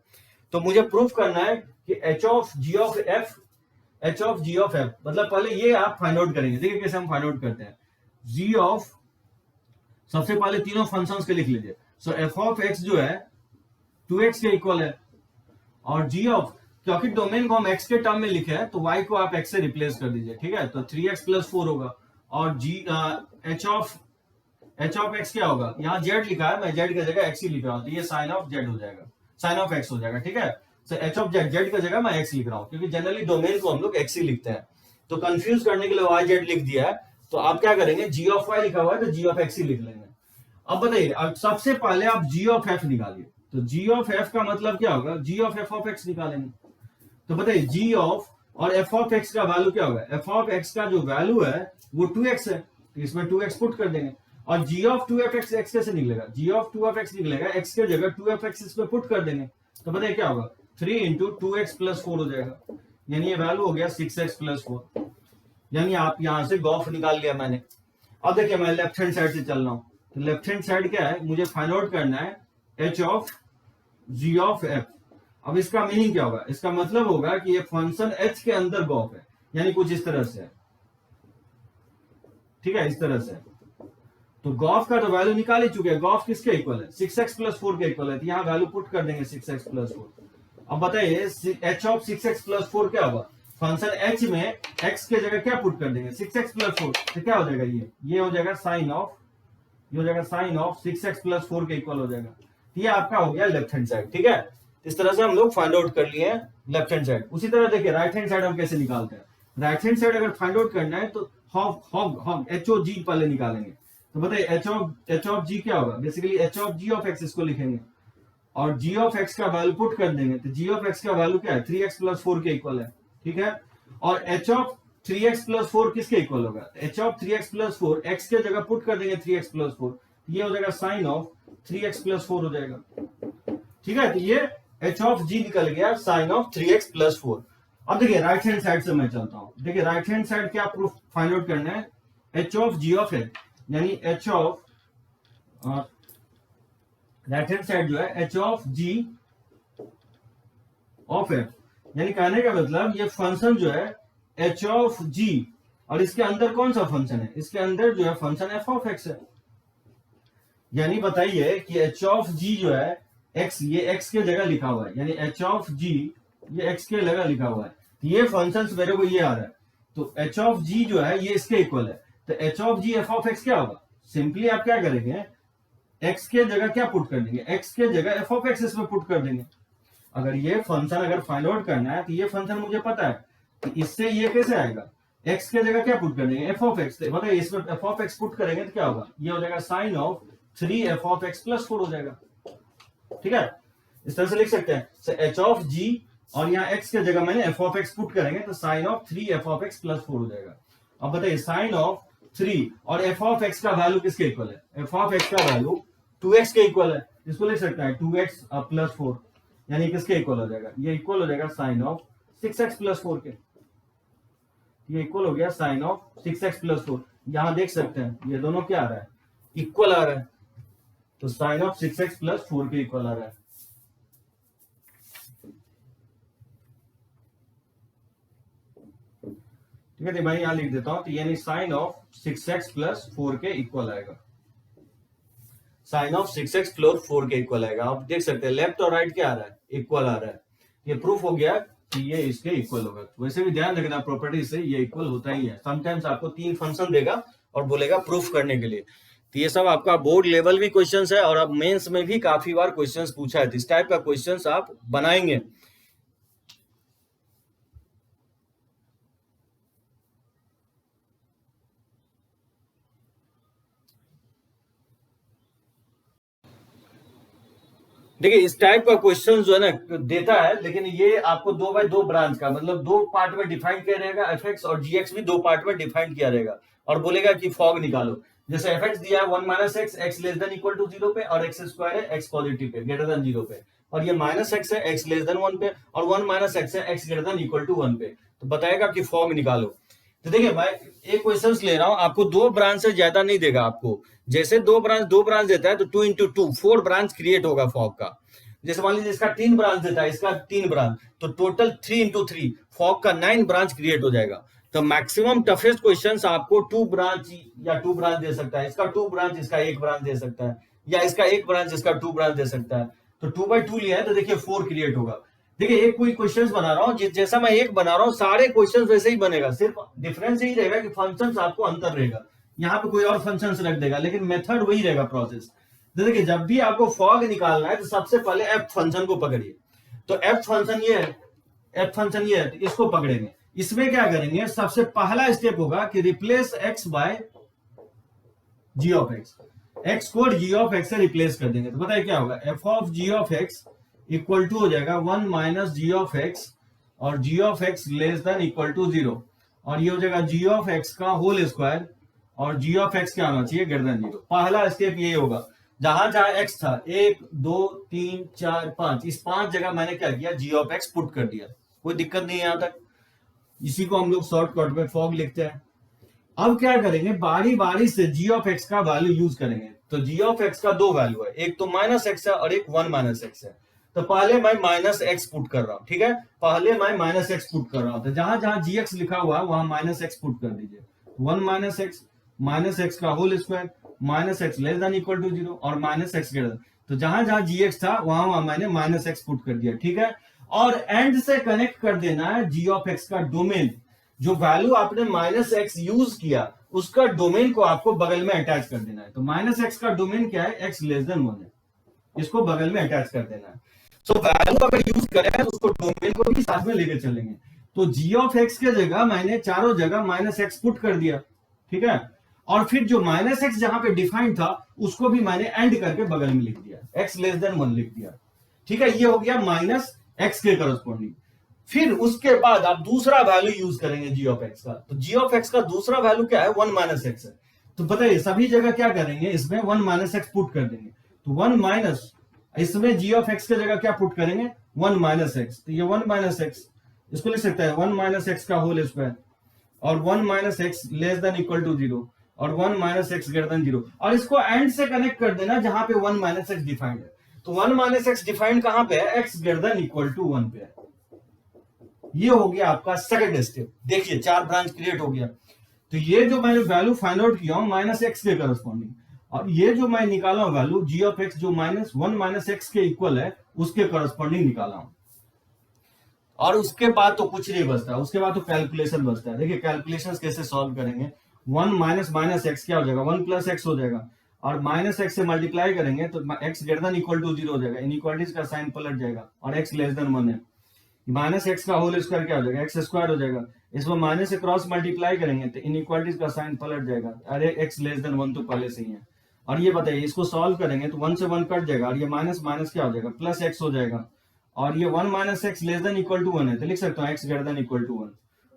तो मुझे प्रूफ करना है कि H of ji of F मतलब पहले ये आप फाइंड आउट करेंगे। देखिए कैसे हम फाइंड आउट करते हैं। जी ऑफ, सबसे पहले तीनों फंक्शंस के लिख लीजिए। सो एफ ऑफ एक्स जो है 2x के इक्वल है, और जी ऑफ क्योंकि डोमेन को हम x के टर्म में लिखे हैं तो y को आप x से रिप्लेस कर दीजिए, ठीक है। तो 3x + 4 होगा और h ऑफ x क्या होगा, यहाँ z लिखा है, मैं z की जगह x ही लिख रहा हूँ, तो ये साइन ऑफ z हो जाएगा, साइन ऑफ x हो जाएगा, ठीक है। तो h ऑफ z, z की जगह मैं x लिख रहा हूँ, क्योंकि जनरली डोमेन को हम लोग x ही लिखते हैं। तो कंफ्यूज करने के लिए yz लिख दिया है, तो आप क्या करेंगे, g ऑफ y लिखा हुआ है तो g ऑफ x ही लिख लेंगे। अब बताइए, अब सबसे पहले आप g ऑफ f निकालिए, तो g ऑफ f का मतलब क्या होगा, g of f of x निकालेंगे। तो बताइए g ऑफ और f ऑफ x का वैल्यू क्या होगा, f ऑफ x का जो वैल्यू है वो 2x है, तो इसमें 2x पुट कर देंगे। और g ऑफ 2f(x) x कैसे निकलेगा, g ऑफ 2f(x) निकलेगा, x के जगह 2f(x) इसमें पुट कर देंगे, तो बताइए क्या होगा, 3 × 2x + 4 हो जाएगा, यानी ये वैल्यू हो गया 6x + 4, यानी आप यहां से गॉफ निकाल लिया मैंने। अब देखिए मैं लेफ्ट हैंड साइड से चल रहा हूं, तो लेफ्ट हैंड साइड क्या है, मुझे फाइंड आउट करना है h of g of f। अब इसका मीनिंग क्या होगा, इसका मतलब होगा कि ये फंक्शन h के अंदर गॉफ है, यानी कुछ इस तरह से है, ठीक है, इस तरह से। तो गॉफ का तो वैल्यू निकाल ही चुके हैं, गॉफ किसके इक्वल है, 6x + 4 के इक्वल है, तो यहाँ वैल्यू पुट कर देंगे 6x + 4। अब बताइए h ऑफ 6x + 4 क्या होगा, फंक्शन h में x के जगह क्या पुट कर देंगे, 6x + 4, तो क्या हो जाएगा, ये हो जाएगा साइन ऑफ, ये हो जाएगा साइन ऑफ 6x + 4 के इक्वल हो जाएगा। ये आपका हो गया लेफ्ट हैंड साइड, ठीक है। इस तरह से हम लोग फाइंड आउट कर लिए हैं लेफ्ट हैंड साइड। उसी तरह देखिए राइट हैंड साइड हम कैसे निकालते हैं, राइट हैंड साइड अगर फाइंड आउट करना है तो एच ओ जी पहले निकालेंगे। तो बताइए एच ऑफ जी क्या होगा, basically H of ji of x इसको लिखेंगे और जी ऑफ एक्स का वैल्यू पुट कर देंगे, तो जी ऑफ एक्स का वैल्यू क्या है, 3x + 4 के इक्वल है, ठीक है। और एच ऑफ 3x + 4 किसके इक्वल होगा, एच ऑफ 3x + 4 x के जगह पुट कर देंगे 3x + 4, ये हो जाएगा साइन ऑफ 3x + 4 हो जाएगा, ठीक है। तो ये h ऑफ g निकल गया साइन ऑफ 3x + 4। अब देखिए राइट हैंड साइड से मैं चलता हूं, देखिए राइट हैंड साइड क्या प्रूफ फाइंड आउट करना है, h of g of f, यानी h of right hand side जो है h of g of f, यानी कहने का मतलब ये फंक्शन जो है h ऑफ g और इसके अंदर कौन सा फंक्शन है, इसके अंदर जो है फंक्शन f ऑफ x है। यानी बताइए कि h ऑफ g जो है x, ये x के जगह लिखा हुआ है, यानी h ऑफ g ये x के जगह लिखा हुआ है, तो ये फंक्शन मेरे को ये आ रहा है, तो h ऑफ g जो है ये इसके इक्वल है, तो h of g f of x क्या होगा, सिंपली आप क्या करेंगे, x के जगह क्या पुट कर देंगे, x के जगह f ऑफ x इसमें पुट कर देंगे। अगर ये फंक्शन अगर फाइंड आउट करना है तो ये फंक्शन मुझे पता है, तो इससे ये कैसे आएगा, x के जगह क्या पुट कर देंगे, f ऑफ x, मतलब इसमें f ऑफ x पुट करेंगे तो क्या होगा, ये हो जाएगा sine of 3f of x + 4 हो जाएगा, ठीक है। इस तरह से लिख सकते हैं h ऑफ g और यहाँ x के जगह मैंने f ऑफ x पुट करेंगे तो sign of 3f of x + 4 हो जाएगा। अब बताइए साइन ऑफ 3 और f ऑफ x का वैल्यू किसके इक्वल है, f ऑफ x का वैल्यू 2x के इक्वल है, इसको लिख सकते हैं 2x + 4, यानी किसके इक्वल हो जाएगा, ये इक्वल हो जाएगा साइन ऑफ 6x + 4 के, ये इक्वल हो गया साइन ऑफ 6x + 4। यहां देख सकते हैं ये दोनों क्या आ रहा है, इक्वल आ रहा है, तो साइन ऑफ 6x + 4 के इक्वल आ रहा है। ठीक है, तो मैं यहां लिख देता हूं, तो यानी साइन ऑफ 6x + 4 के इक्वल आएगा, साइन ऑफ 6x + 4 के इक्वल आएगा। आप देख सकते हैं लेफ्ट और राइट क्या आ रहा है, इक्वल आ रहा है, ये प्रूफ हो गया कि ये इसके इक्वल होगा। वैसे भी ध्यान रखना प्रॉपर्टी से ये इक्वल होता ही है, समटाइम्स आपको 3 फंक्शन देगा और बोलेगा प्रूफ करने के लिए, तो ये सब आपका बोर्ड लेवल भी क्वेश्चंस है और अब मेंस में भी काफी बार क्वेश्चंस पूछा है, तो इस टाइप का क्वेश्चंस आप बनाएंगे। देखिए इस टाइप का क्वेश्चन जो है ना देता है, लेकिन ये आपको 2x2 ब्रांच का मतलब 2 पार्ट में डिफाइन किया रहेगा, fx और gx भी 2 पार्ट में डिफाइन किया रहेगा और बोलेगा कि फॉग निकालो। जैसे fx दिया है 1 - x, x <= 0 पे और x² है x पॉजिटिव पे <0 पे, और ये -x है x < 1 पे और 1 - x है x > 1 पे, तो बताएगा कि फॉग निकालो। तो देखिए मैं एक क्वेश्चन ले रहा हूं, आपको 2 ब्रांच से ज्यादा नहीं देगा आपको, जैसे 2 ब्रांच देता है तो 2 × 2 4 ब्रांच क्रिएट होगा फॉग का। जैसे मान लीजिए इसका 3 ब्रांच देता है, इसका 3 ब्रांच, तो टोटल 3 × 3 फॉग का 9 ब्रांच क्रिएट हो जाएगा। तो मैक्सिमम टफेस्ट क्वेश्चंस आपको 2 ब्रांच या 2 ब्रांच दे सकता है, इसका 2 ब्रांच इसका 1 ब्रांच दे सकता है, या इसका 1 ब्रांच इसका 2 ब्रांच दे सकता है। तो 2x2 लिया है तो देखिए 4 क्रिएट होगा। देखिए एक कोई क्वेश्चंस बना रहा हूँ, जैसा मैं एक बना रहा हूँ सारे क्वेश्चंस वैसे ही बनेगा, सिर्फ डिफरेंस यही रहेगा कि फंक्शंस आपको अंतर रहेगा, यहाँ पे कोई और फंक्शंस रख देगा, लेकिन मेथड वही रहेगा प्रोसेस। जैसे कि जब भी आपको फॉग निकालना है तो सबसे पहले एफ फंक्शन को पकड़िए, तो एफ फंक्शन ये है, एफ फंक्शन ये है, तो इसको पकड़ेंगे। इसमें क्या करेंगे, सबसे पहला स्टेप होगा कि replace x by g of x, x को जी ऑफ एक्स से रिप्लेस कर देंगे, तो बताइए क्या होगा, f of ji of x equal to हो जाएगा 1 माइनस जी ऑफ एक्स, और जी of x less than equal to 0, और ये हो जाएगा जी ऑफ एक्स का होल स्क्वायर, और जी ऑफ एक्स क्या होना चाहिए, ग्रेटर देन 0। पहला स्टेप ये होगा, जहां जहां एक्स था 1 2 3 4 5, इस 5 जगह मैंने क्या किया, जी ऑफ एक्स पुट कर दिया, कोई दिक्कत नहीं है यहां तक। इसी को हम लोग शॉर्टकट में फॉग लिखते हैं। अब क्या करेंगे, बारी बारी से जी ऑफ एक्स का वैल्यू यूज करेंगे। तो जी ऑफ एक्स का दो वैल्यू है, एक तो माइनस एक्स है और एक 1 माइनस एक्स है। तो पहले मैं माइनस एक्स पुट कर रहा हूं, ठीक है, पहले मैं माइनस एक्स पुट कर रहा हूं, तो जहां जहां जी एक्स लिखा हुआ है वहां माइनस एक्स पुट कर दीजिए। 1 माइनस एक्स का whole square, minus X less than equal to 0, और माइनस एक्स ग्रेटर। तो जहां जहां जी एक्स था वहां वहां मैंने माइनस एक्स पुट कर दिया, ठीक है। और एंड से कनेक्ट कर देना है जी ऑफ एक्स का डोमेन, जो वैल्यू आपने माइनस एक्स यूज किया उसका डोमेन को आपको बगल में अटैच कर देना है। तो माइनस एक्स का डोमेन क्या है, एक्स लेस देन 1 है, इसको बगल में अटैच कर देना है। तो वैल्यू अगर यूज करें तो उसको डोमेन को भी साथ में लेके चलेंगे। तो जी ऑफ एक्स के जगह मैंने चारों जगह माइनस एक्स पुट कर दिया, ठीक है, और फिर जो माइनस एक्स जहां पे डिफाइंड था उसको भी मैंने एंड करके बगल में लिख दिया, एक्स लेस देन 1 लिख दिया, ठीक है। ये हो गया माइनस एक्स के करस्पॉन्डिंग। फिर उसके बाद आप दूसरा वैल्यू यूज करेंगे जी ऑफ एक्स का। तो जी ऑफ एक्स का दूसरा वैल्यू क्या है, 1 माइनस एक्स है। तो बताइए सभी जगह क्या करेंगे, इसमें 1 माइनस एक्स पुट कर देंगे। तो 1 माइनस, इसमें जी ऑफ एक्स की जगह क्या पुट करेंगे, 1 माइनस एक्स। तो ये 1 माइनस एक्स, इसको लिख सकते हैं 1 माइनस एक्स का होल स्क्वायर, और 1 minus X less than equal to 0, और 1 माइनस एक्स ग्रेटर देन 0, और इसको एंड से कनेक्ट कर देना जहां पे 1 माइनस एक्स डिफाइंड है। तो 1 माइनस एक्स डिफाइंड कहां पे है, X greater than equal to 1 पे है। ये हो गया आपका सेकंड स्टेप। देखिए 4 ब्रांच क्रिएट हो गया। तो ये जो मैंने वैल्यू फाइंड आउट किया हूं माइनस एक्स के करस्पॉन्डिंग, और ये जो मैं निकाला हूं वैल्यू जी ऑफ एक्स जो माइनस 1 माइनस एक्स के इक्वल है उसके करस्पॉन्डिंग निकाला हूं। और उसके बाद तो कुछ नहीं बचता, उसके बाद तो कैलकुलेशन बचता है। देखिए कैलकुलेशन कैसे सॉल्व करेंगे, 1 माइनस माइनस एक्स क्या हो जाएगा, 1 प्लस एक्स हो जाएगा, और माइनस एक्स से मल्टीप्लाई करेंगे तो X greater than equal to 0 हो जाएगा, इनइक्वालिटीज का साइन पलट जाएगा, और एक्स लेस देन 1 है। माइनस एक्स का होल स्क्वायर क्या हो जाएगा, एक्स स्क्वायर हो जाएगा। इसमें माइनस से क्रॉस मल्टीप्लाई करेंगे तो इनइक्वालिटीज का साइन पलट जाएगा, अरे एक्स लेस देन 1 तो पहले से ही है। और ये बताइए इसको सॉल्व करेंगे तो 1 से 1 कट जाएगा, और ये माइनस माइनस क्या हो जाएगा, प्लस एक्स हो जाएगा, और ये 1 minus X less than equal to 1 है, तो लिख सकता हूँ X greater than equal to 1,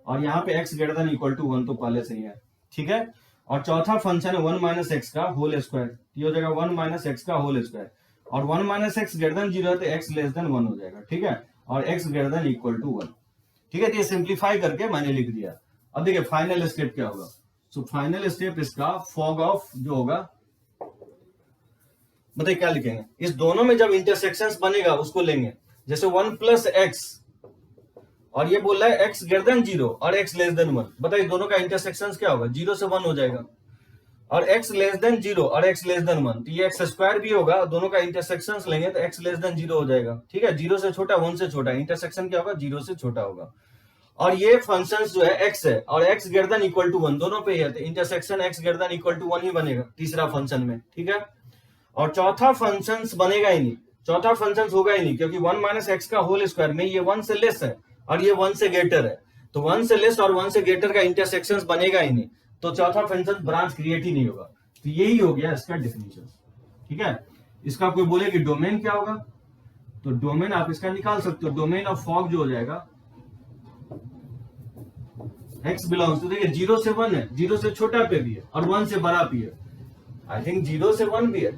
और यहाँ पे X greater than equal to 1 तो पहले से ही है, ठीक है। और चौथा फंक्शन है 1 माइनस एक्स का होल स्क्वायर, ये हो जाएगा 1 माइनस एक्स का होल स्क्वायर, और 1 माइनस एक्स ग्रेटर देन 0 है तो एक्स लेस देन 1 हो जाएगा, ठीक है, और x greater than equal to 1, ठीक है। तो ये सिंप्लीफाई करके मैंने लिख दिया। अब देखिए फाइनल स्टेप क्या होगा। सो फाइनल स्टेप इसका फॉग ऑफ जो होगा, बताइए क्या लिखेंगे, इस दोनों में जब इंटरसेक्शंस बनेगा उसको लेंगे। जैसे 1 प्लस एक्स, और ये बोल रहा है एक्स ग्रेटर देन 0 और एक्स लेस देन 1, बताइए दोनों का इंटरसेक्शंस क्या होगा, 0 से 1 हो जाएगा, और एक्स लेस देन 0 और एक्स लेस देन 1, तो ये एक्स स्क्वायर भी होगा, दोनों का इंटरसेक्शंस लेंगे तो एक्स लेस देन 0 हो जाएगा, ठीक है। 0 से छोटा 1 से छोटा, इंटरसेक्शन क्या होगा, 0 से छोटा होगा। और ये फंक्शंस जो है एक्स है और x greater than equal to 1 दोनों पे ही है, तो intersection X greater than equal to 1 ही बनेगा तीसरा फंक्शन में, ठीक है। और चौथा फंक्शन बनेगा ही नहीं, चौथा फंक्शन होगा ही नहीं, क्योंकि 1 माइनस एक्स का होल स्क्वायर में ये 1 से लेस है और ये 1 से ग्रेटर है, तो 1 से लेस और 1 से ग्रेटर का इंटरसेक्शन बनेगा ही नहीं, तो चौथा फंक्शन ब्रांच क्रिएट ही नहीं होगा। तो यही हो गया इसका डेफिनेशन, ठीक है। इसका कोई बोले कि डोमेन क्या होगा, तो डोमेन आप इसका निकाल सकते हो। डोमेन ऑफ फॉग जो हो जाएगा x बिलोंग्स टू, देखिए 0 से 1 है, 0 से छोटा पे भी है और 1 से बड़ा भी है। आई थिंक 0 से 1 भी है,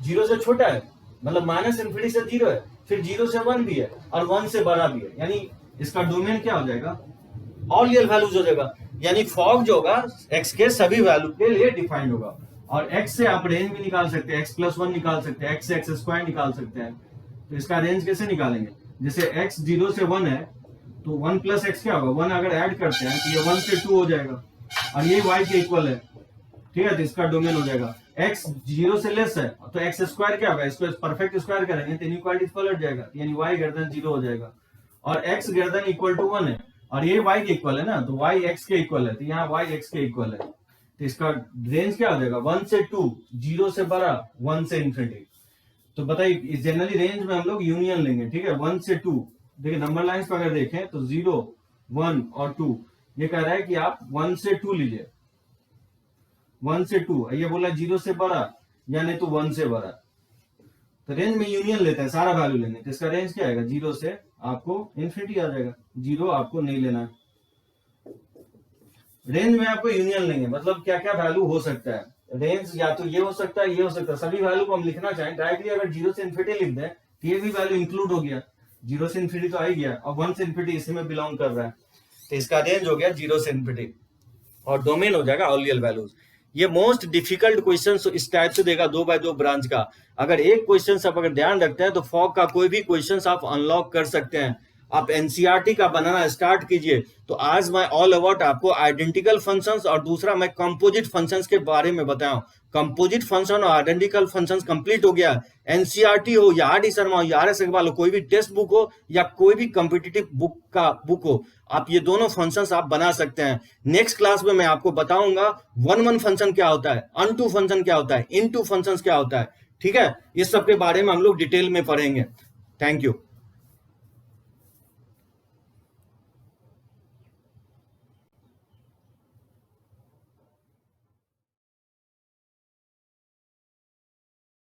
0 से छोटा है, मतलब माइनस इन्फिनिटी से 0 है, फिर 0 से 1 भी है और 1 से बड़ा भी है, यानी इसका डोमेन क्या हो जाएगा, ऑल रियल वैल्यूज हो जाएगा। यानी फॉग जो होगा x के सभी वैल्यू के लिए डिफाइंड होगा। और x से आप रेंज भी निकाल सकते हैं, x+1 निकाल सकते हैं, x से x² निकाल सकते हैं। तो इसका रेंज कैसे निकालेंगे, जैसे x 0 से 1 है तो 1 प्लस एक्स क्या होगा, 1 अगर ऐड करते हैं तो ये 1 से 2 हो जाएगा, और ये y के इक्वल है, ठीक है। तो इसका डोमेन हो जाएगा x 0 से लेस है तो x² क्या होगा, इसको परफेक्ट स्क्वायर करेंगे तो इनइक्वालिटी पलट जाएगा, यानी y ग्रेटर देन 0 हो जाएगा। और x greater than equal to 1 है और ये y के इक्वल है ना, तो y x के इक्वल है, तो यहाँ y x के इक्वल है, तो इसका रेंज क्या हो जाएगा 1 से 2, 0 से बड़ा 1 से इन्फिनिटी। तो बताइए जनरली रेंज में हम लोग यूनियन लेंगे, ठीक है, 1 से 2। देखिए नंबर लाइंस पर अगर देखें तो 0, 1 और 2, ये कह रहा है कि आप 1 से 2 लीजिए, 1 से 2, ये बोला 0 से बड़ा या नहीं तो 1 से बड़ा, तो रेंज में यूनियन लेते हैं, सारा वैल्यू लेंगे, तो इसका रेंज क्या आएगा 0 से आपको इन्फिनिटी आ जाएगा, 0 आपको नहीं लेना है। रेंज में आपको यूनियन लेंगे, मतलब क्या क्या वैल्यू हो सकता है, रेंज या तो ये हो सकता है, ये हो सकता है, सभी वैल्यू को हम लिखना चाहें डायरेक्टली अगर 0 से इन्फिनिटी लिख दें तो ये भी वैल्यू इंक्लूड हो गया, 0 से इन्फिनिटी तो आ ही गया और 1 से इन्फिनिटी इसी में बिलोंग कर रहा है, तो इसका रेंज हो गया 0 से इन्फिनिटी और डोमेन हो जाएगा ऑल रियल वैल्यूज। ये मोस्ट डिफिकल्ट क्वेश्चन इस टाइप से देगा 2x2 ब्रांच का। अगर एक क्वेश्चन आप अगर ध्यान रखते हैं तो फॉग का कोई भी क्वेश्चन आप अनलॉक कर सकते हैं। आप एनसीईआरटी का बनाना स्टार्ट कीजिए। तो आज मैं ऑल अबाउट आपको आइडेंटिकल फंक्शंस और दूसरा मैं कंपोजिट फंक्शंस के बारे में बताऊं। कंपोजिट फंक्शन और आइडेंटिकल फंक्शंस कंप्लीट हो गया। एनसीईआरटी हो या आर डी शर्मा हो या आर एस अग्रवाल हो, कोई भी टेक्स्ट बुक हो या कोई भी कॉम्पिटिटिव बुक हो, आप ये दोनों फंक्शंस आप बना सकते हैं। नेक्स्ट क्लास में मैं आपको बताऊंगा 1-1 फंक्शन क्या होता है, अनटू फंक्शन क्या होता है, इनटू फंक्शंस क्या होता है। ठीक है, ये सब के बारे में हम लोग डिटेल में पढ़ेंगे। Thank you.